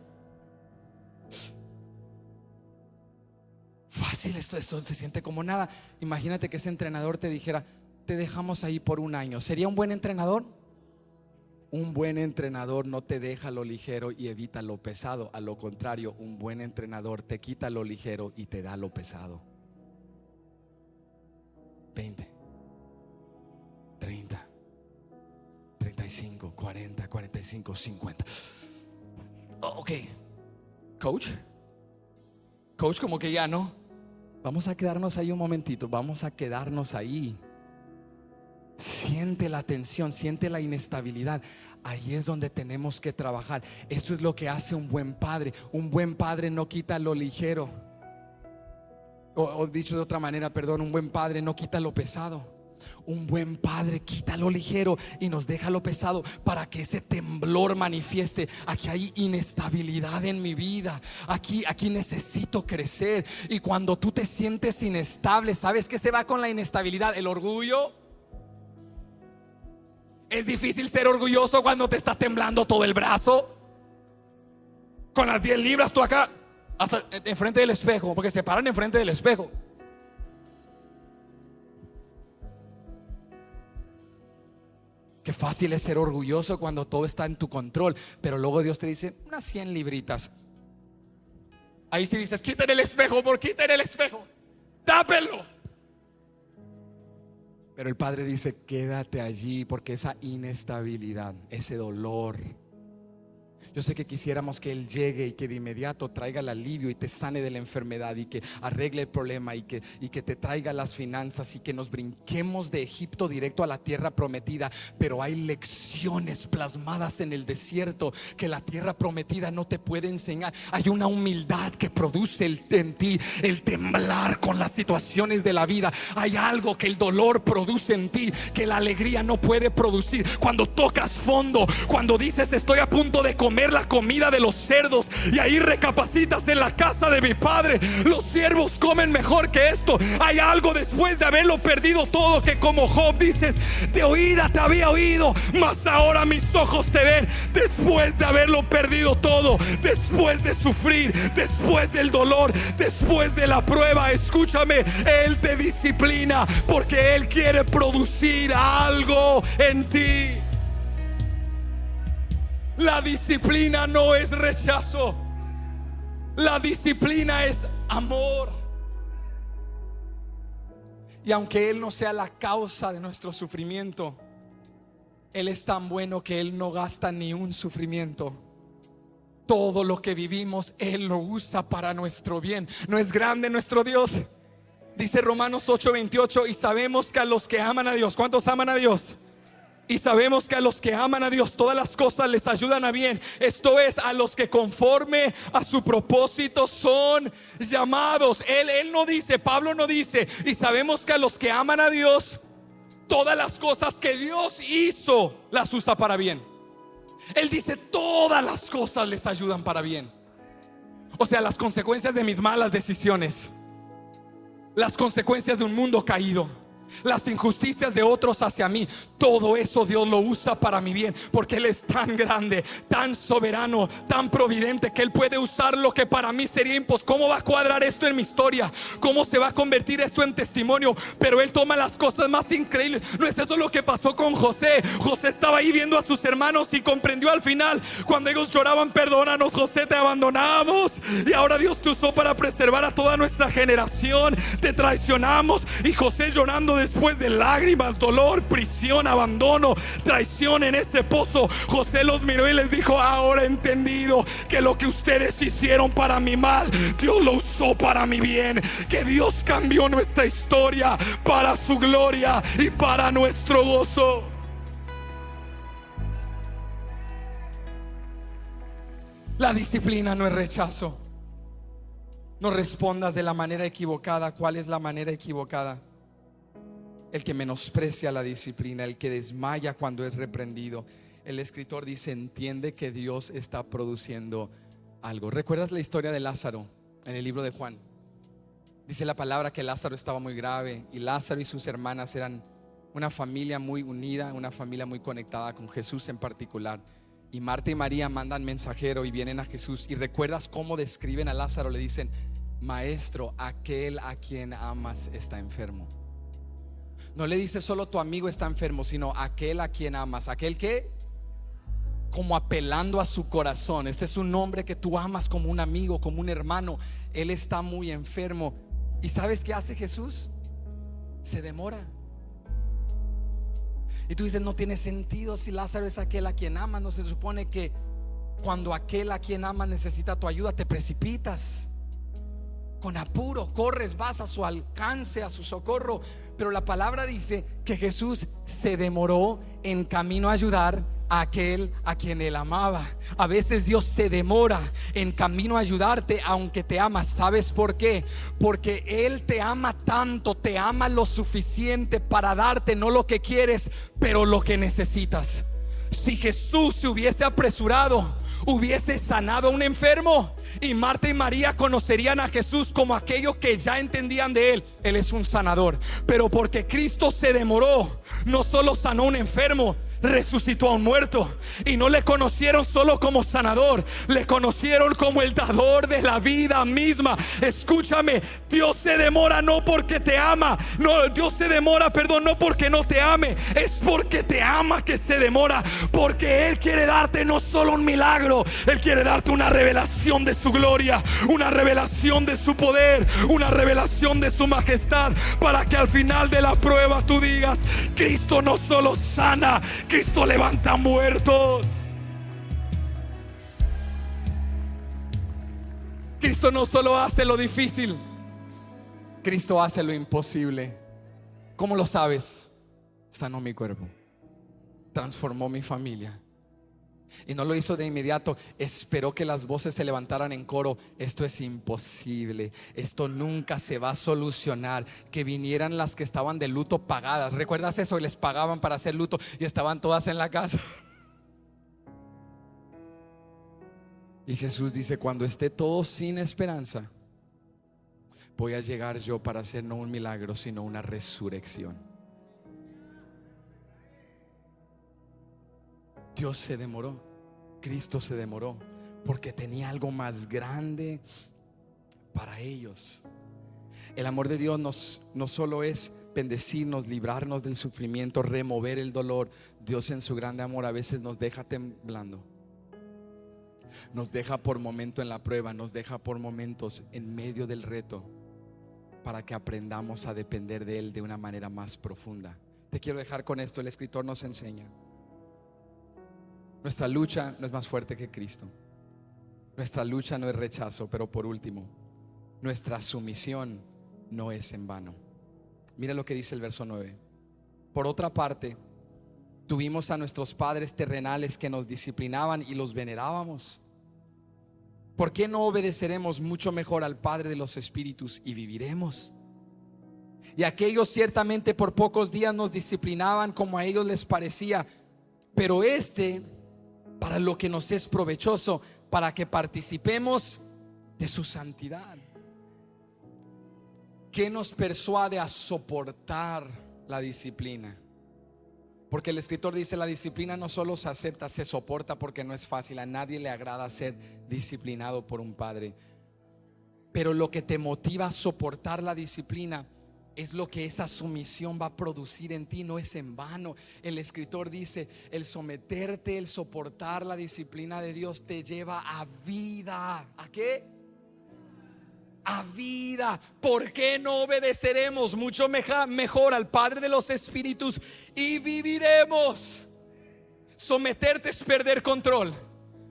Fácil, esto se siente como nada. Imagínate que ese entrenador te dijera: te dejamos ahí por un año. ¿Sería un buen entrenador? Un buen entrenador no te deja lo ligero y evita lo pesado. A lo contrario, un buen entrenador te quita lo ligero y te da lo pesado. 20, 30, 35, 40, 45, 50. Ok, coach, como que ya no. Vamos a quedarnos ahí un momentito. Vamos a quedarnos ahí. Siente la tensión, siente la inestabilidad. Ahí es donde tenemos que trabajar. Eso es lo que hace un buen padre. Un buen padre no quita lo ligero. O dicho de otra manera, perdón, un buen padre no quita lo pesado. Un buen padre quita lo ligero y nos deja lo pesado para que ese temblor manifieste. Aquí hay inestabilidad en mi vida. Aquí necesito crecer. Y cuando tú te sientes inestable, ¿sabes qué se va con la inestabilidad? El orgullo. Es difícil ser orgulloso cuando te está temblando todo el brazo. Con las 10 libras tú acá, hasta enfrente del espejo, porque se paran enfrente del espejo. Qué fácil es ser orgulloso cuando todo está en tu control, pero luego Dios te dice unas 100 libritas. Ahí sí dices, quiten el espejo, quiten el espejo, tápenlo. Pero el Padre dice, quédate allí, porque esa inestabilidad, ese dolor, yo sé que quisiéramos que Él llegue y que de inmediato traiga el alivio y te sane de la enfermedad y que arregle el problema y que te traiga las finanzas y que nos brinquemos de Egipto directo a la tierra prometida. Pero hay lecciones plasmadas en el desierto que la tierra prometida no te puede enseñar. Hay una humildad que produce en ti el temblar con las situaciones de la vida. Hay algo que el dolor produce en ti que la alegría no puede producir. Cuando tocas fondo, cuando dices estoy a punto de comer la comida de los cerdos y ahí recapacitas, en la casa de mi padre los siervos comen mejor que esto. Hay algo después de haberlo perdido todo que como Job dices, de oída te había oído, mas ahora mis ojos te ven. Después de haberlo perdido todo, después de sufrir, después del dolor, después de la prueba, escúchame, Él te disciplina porque Él quiere producir algo en ti. La disciplina no es rechazo. La disciplina es amor. Y aunque Él no sea la causa de nuestro sufrimiento, Él es tan bueno que Él no gasta ni un sufrimiento. Todo lo que vivimos Él lo usa para nuestro bien. ¿No es grande nuestro Dios? Dice Romanos 8:28, y sabemos que a los que aman a Dios, ¿cuántos aman a Dios? Y sabemos que a los que aman a Dios todas las cosas les ayudan a bien. Esto es, a los que conforme a su propósito son llamados. Él no dice, Pablo no dice, y sabemos que a los que aman a Dios todas las cosas que Dios hizo las usa para bien. Él dice todas las cosas les ayudan para bien. O sea, las consecuencias de mis malas decisiones, las consecuencias de un mundo caído, las injusticias de otros hacia mí, todo eso Dios lo usa para mi bien, porque Él es tan grande, tan soberano, tan providente, que Él puede usar lo que para mí sería imposible. ¿Cómo va a cuadrar esto en mi historia? ¿Cómo se va a convertir esto en testimonio? Pero Él toma las cosas más increíbles. ¿No es eso lo que pasó con José? José estaba ahí viendo a sus hermanos y comprendió al final, cuando ellos lloraban, perdónanos José, te abandonamos y ahora Dios te usó para preservar a toda nuestra generación, te traicionamos. Y José llorando después de lágrimas, dolor, prisión, abandono, traición en ese pozo, José los miró y les dijo, ahora he entendido que lo que ustedes hicieron para mi mal, Dios lo usó para mi bien, que Dios cambió nuestra historia para su gloria y para nuestro gozo. La disciplina no es rechazo. No respondas de la manera equivocada. ¿Cuál es la manera equivocada? El que menosprecia la disciplina, el que desmaya cuando es reprendido. El escritor dice, entiende que Dios está produciendo algo. ¿Recuerdas la historia de Lázaro en el libro de Juan? Dice la palabra que Lázaro estaba muy grave, y Lázaro y sus hermanas eran una familia muy unida, una familia muy conectada con Jesús en particular. Y Marta y María mandan mensajero y vienen a Jesús. Y recuerdas cómo describen a Lázaro. Le dicen, maestro, aquel a quien amas está enfermo. No le dice solo tu amigo está enfermo, sino aquel a quien amas. Aquel que, como apelando a su corazón. Este es un hombre que tú amas como un amigo, como un hermano. Él está muy enfermo. ¿Y sabes qué hace Jesús? Se demora. Y tú dices, no tiene sentido, si Lázaro es aquel a quien amas. No se supone que cuando aquel a quien amas necesita tu ayuda, te precipitas con apuro, corres, vas a su alcance, a su socorro. Pero la palabra dice que Jesús se demoró en camino a ayudar a aquel a quien Él amaba. A veces Dios se demora en camino a ayudarte aunque te ama. ¿Sabes por qué? Porque Él te ama tanto, te ama lo suficiente para darte no lo que quieres, pero lo que necesitas. Si Jesús se hubiese apresurado, hubiese sanado a un enfermo, y Marta y María conocerían a Jesús como aquellos que ya entendían de Él. Él es un sanador. Pero porque Cristo se demoró, no solo sanó a un enfermo, resucitó a un muerto. Y no le conocieron solo como sanador, le conocieron como el dador de la vida misma. Escúchame, Dios se demora no porque te ama, no, Dios se demora, perdón, no porque no te ame, es porque te ama que se demora. Porque Él quiere darte no solo un milagro, Él quiere darte una revelación de su gloria, una revelación de su poder, una revelación de su majestad, para que al final de la prueba tú digas: Cristo no solo sana, Cristo levanta muertos. Cristo no solo hace lo difícil, Cristo hace lo imposible. ¿Cómo lo sabes? Sanó mi cuerpo, transformó mi familia. Y no lo hizo de inmediato, esperó que las voces se levantaran en coro: esto es imposible, esto nunca se va a solucionar. Que vinieran las que estaban de luto pagadas. ¿Recuerdas eso? Y les pagaban para hacer luto y estaban todas en la casa. Y Jesús dice: cuando esté todo sin esperanza, voy a llegar yo para hacer no un milagro, sino una resurrección. Dios se demoró, Cristo se demoró, porque tenía algo más grande para ellos. El amor de Dios no solo es bendecirnos, librarnos del sufrimiento, remover el dolor. Dios en su grande amor a veces nos deja temblando, nos deja por momento en la prueba, nos deja por momentos en medio del reto, para que aprendamos a depender de Él de una manera más profunda. Te quiero dejar con esto. El escritor nos enseña: nuestra lucha no es más fuerte que Cristo. Nuestra lucha no es rechazo. Pero por último, nuestra sumisión no es en vano. Mira lo que dice el verso 9. Por otra parte, tuvimos a nuestros padres terrenales que nos disciplinaban y los venerábamos. ¿Por qué no obedeceremos mucho mejor al Padre de los espíritus y viviremos? Y aquellos ciertamente por pocos días nos disciplinaban como a ellos les parecía, pero para lo que nos es provechoso, para que participemos de su santidad. ¿Qué nos persuade a soportar la disciplina? Porque el escritor dice: la disciplina no solo se acepta, se soporta, porque no es fácil. A nadie le agrada ser disciplinado por un padre. Pero lo que te motiva a soportar la disciplina es lo que esa sumisión va a producir en ti. No es en vano. El escritor dice: el someterte, el soportar la disciplina de Dios te lleva a vida. ¿A qué? A vida. ¿Por qué no obedeceremos mucho mejor al Padre de los espíritus y viviremos? Someterte es perder control.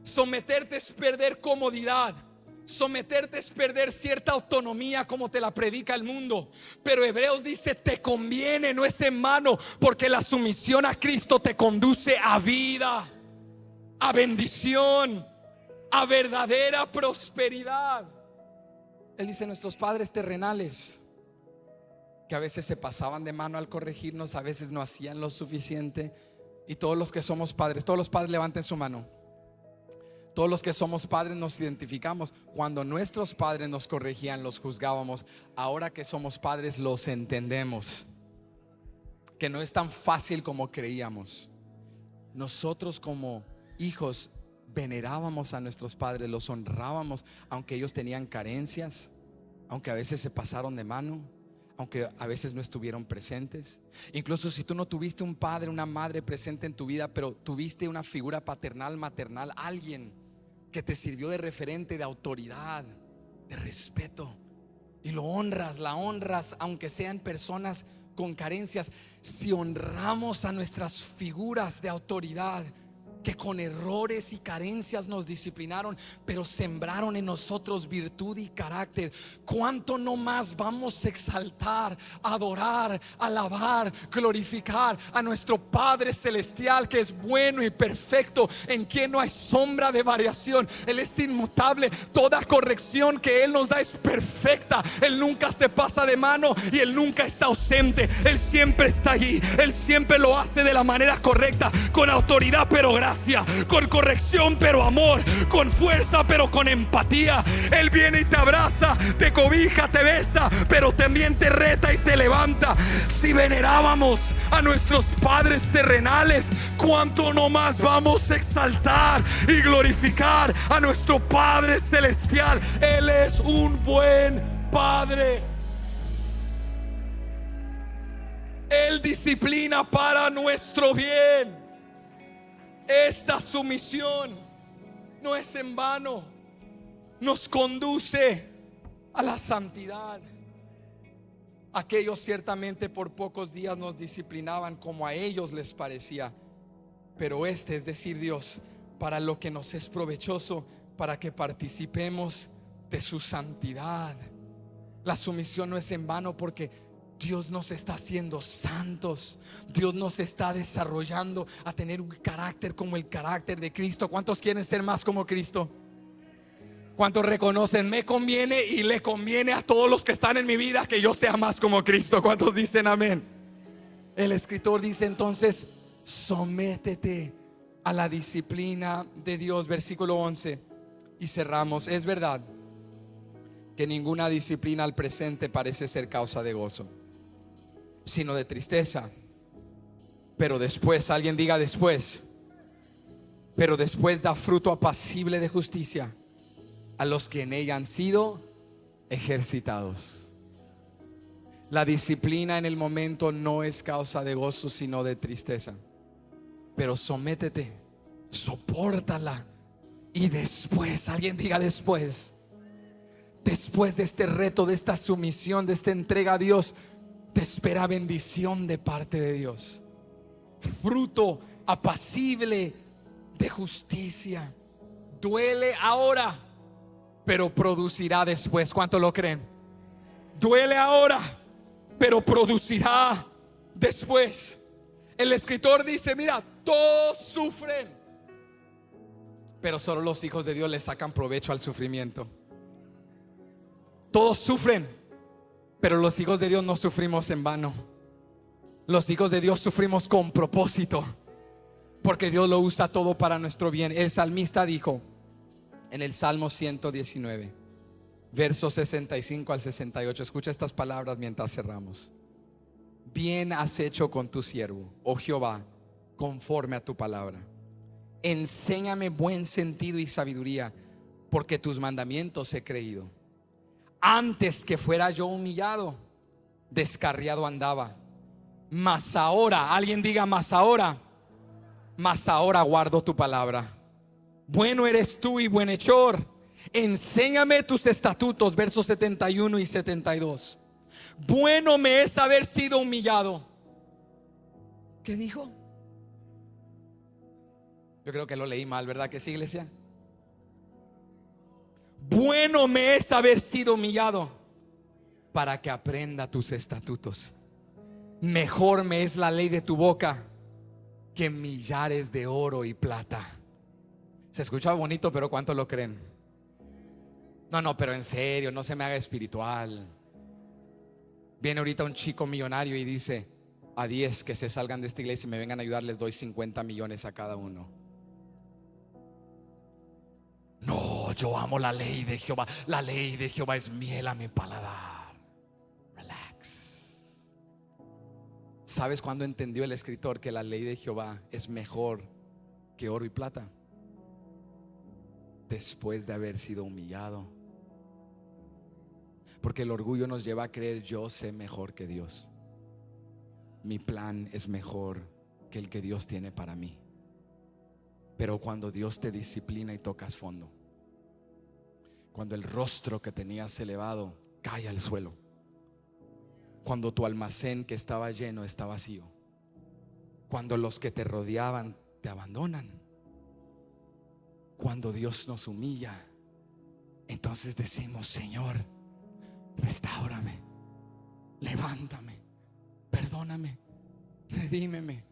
Someterte es perder comodidad. Someterte es perder cierta autonomía como te la predica el mundo. Pero Hebreos dice: te conviene, no es en vano, porque la sumisión a Cristo te conduce a vida, a bendición, a verdadera prosperidad. Él dice: nuestros padres terrenales, que a veces se pasaban de mano al corregirnos, a veces no hacían lo suficiente. Y todos los que somos padres, todos los padres levanten su mano. Todos los que somos padres nos identificamos. Cuando nuestros padres nos corregían, los juzgábamos. Ahora que somos padres, los entendemos, que no es tan fácil como creíamos. Nosotros como hijos venerábamos a nuestros padres, los honrábamos, aunque ellos tenían carencias, aunque a veces se pasaron de mano, aunque a veces no estuvieron presentes. Incluso si tú no tuviste un padre, una madre presente en tu vida, pero tuviste una figura paternal, maternal, alguien que te sirvió de referente, de autoridad, de respeto, y lo honras, la honras, aunque sean personas con carencias. Si honramos a nuestras figuras de autoridad, que con errores y carencias nos disciplinaron, pero sembraron en nosotros virtud y carácter, ¿cuánto no más vamos a exaltar, adorar, alabar, glorificar a nuestro Padre Celestial, que es bueno y perfecto, en quien no hay sombra de variación? Él es inmutable. Toda corrección que Él nos da es perfecta. Él nunca se pasa de mano y Él nunca está ausente. Él siempre está allí. Él siempre lo hace de la manera correcta, con autoridad, pero gracia. gracia, con corrección pero amor, con fuerza pero con empatía. Él viene y te abraza, te cobija, te besa, pero también te reta y te levanta. Si venerábamos a nuestros padres terrenales, ¿cuánto no más vamos a exaltar y glorificar a nuestro Padre celestial? Él es un buen Padre. Él disciplina para nuestro bien. Esta sumisión no es en vano, nos conduce a la santidad. Aquellos ciertamente por pocos días nos disciplinaban como a ellos les parecía, pero es decir, Dios, para lo que nos es provechoso, para que participemos de su santidad. La sumisión no es en vano, porque Dios nos está haciendo santos. Dios nos está desarrollando a tener un carácter como el carácter de Cristo. ¿Cuántos quieren ser más como Cristo? ¿Cuántos reconocen? Me conviene y le conviene a todos los que están en mi vida que yo sea más como Cristo. ¿Cuántos dicen amén? El escritor dice entonces: sométete a la disciplina de Dios. Versículo 11 y cerramos. Es verdad que ninguna disciplina al presente parece ser causa de gozo, sino de tristeza. Pero después, alguien diga después, pero después da fruto apacible de justicia a los que en ella han sido ejercitados. La disciplina en el momento no es causa de gozo, sino de tristeza. Pero sométete, sopórtala, y después, alguien diga después, después de este reto, de esta sumisión, de esta entrega a Dios, te espera bendición de parte de Dios. Fruto apacible de justicia. Duele ahora, pero producirá después. ¿Cuánto lo creen? Duele ahora, pero producirá después. El escritor dice: mira, todos sufren, pero solo los hijos de Dios le sacan provecho al sufrimiento. Todos sufren, pero los hijos de Dios no sufrimos en vano. Los hijos de Dios sufrimos con propósito, porque Dios lo usa todo para nuestro bien. El salmista dijo en el Salmo 119, versos 65 al 68. Escucha estas palabras mientras cerramos. Bien has hecho con tu siervo, oh Jehová, conforme a tu palabra. Enséñame buen sentido y sabiduría, porque tus mandamientos he creído. Antes que fuera yo humillado, descarriado andaba, mas ahora, alguien diga mas ahora guardo tu palabra. Bueno eres tú y buenhechor. Enséñame tus estatutos. Versos 71 y 72. Bueno me es haber sido humillado. ¿Qué dijo? Yo creo que lo leí mal, ¿verdad que sí, iglesia? Bueno me es haber sido humillado, para que aprenda tus estatutos. Mejor me es la ley de tu boca que millares de oro y plata. Se escucha bonito, pero ¿cuánto lo creen? No, pero en serio, no se me haga espiritual. Viene ahorita un chico millonario y dice: a 10 que se salgan de esta iglesia y me vengan a ayudar, les doy 50 millones a cada uno. No, yo amo la ley de Jehová. La ley de Jehová es miel a mi paladar. Relax. ¿Sabes cuándo entendió el escritor que la ley de Jehová es mejor que oro y plata? Después de haber sido humillado. Porque el orgullo nos lleva a creer: yo sé mejor que Dios. Mi plan es mejor que el que Dios tiene para mí. Pero cuando Dios te disciplina y tocas fondo, cuando el rostro que tenías elevado cae al suelo, cuando tu almacén que estaba lleno está vacío, cuando los que te rodeaban te abandonan, cuando Dios nos humilla, entonces decimos: Señor, restáurame, levántame, perdóname, redímeme,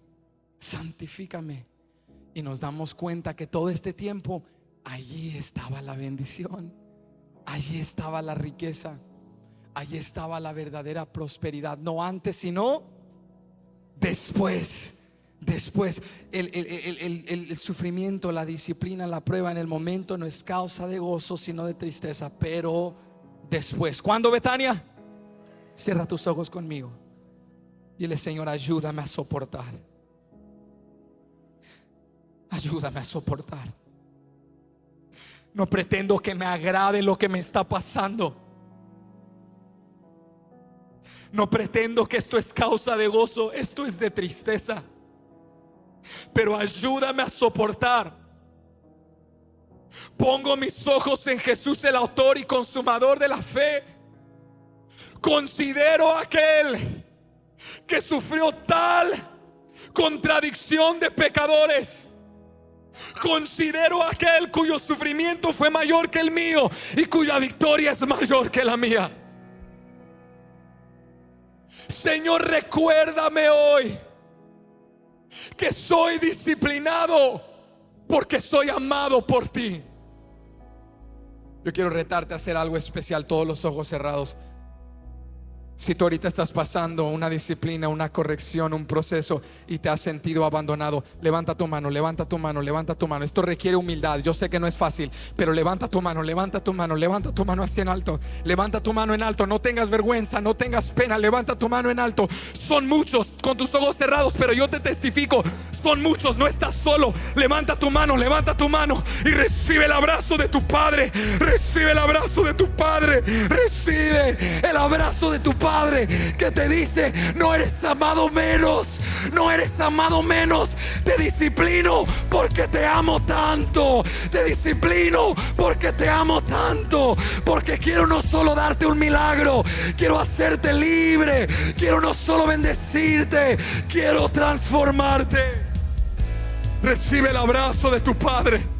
santifícame. Y nos damos cuenta que todo este tiempo allí estaba la bendición, allí estaba la riqueza, allí estaba la verdadera prosperidad. No antes, sino después Después, el sufrimiento, la disciplina, la prueba en el momento no es causa de gozo, sino de tristeza. Pero después, ¿cuándo, Betania? Cierra tus ojos conmigo. Dile: Señor, ayúdame a soportar. Ayúdame a soportar. No pretendo que me agrade lo que me está pasando. No pretendo que esto es causa de gozo. Esto es de tristeza. Pero ayúdame a soportar. Pongo mis ojos en Jesús, el autor y consumador de la fe. Considero a aquel que sufrió tal contradicción de pecadores. Considero a aquel cuyo sufrimiento fue mayor que el mío y cuya victoria es mayor que la mía. Señor, recuérdame hoy que soy disciplinado porque soy amado por ti. Yo quiero retarte a hacer algo especial, todos los ojos cerrados. Si tú ahorita estás pasando una disciplina, una corrección, un proceso y te has sentido abandonado, levanta tu mano, levanta tu mano, levanta tu mano. Esto requiere humildad, yo sé que no es fácil, pero levanta tu mano, levanta tu mano, levanta tu mano hacia en alto. Levanta tu mano en alto, no tengas vergüenza, no tengas pena, levanta tu mano en alto. Son muchos, con tus ojos cerrados, pero yo te testifico, son muchos, no estás solo. Levanta tu mano y recibe el abrazo de tu Padre. Recibe el abrazo de tu Padre. Recibe el abrazo de tu Padre que te dice: no eres amado menos, no eres amado menos. Te disciplino porque te amo tanto. Te disciplino porque te amo tanto. Porque quiero no solo darte un milagro, quiero hacerte libre. Quiero no solo bendecirte, quiero transformarte. Recibe el abrazo de tu Padre.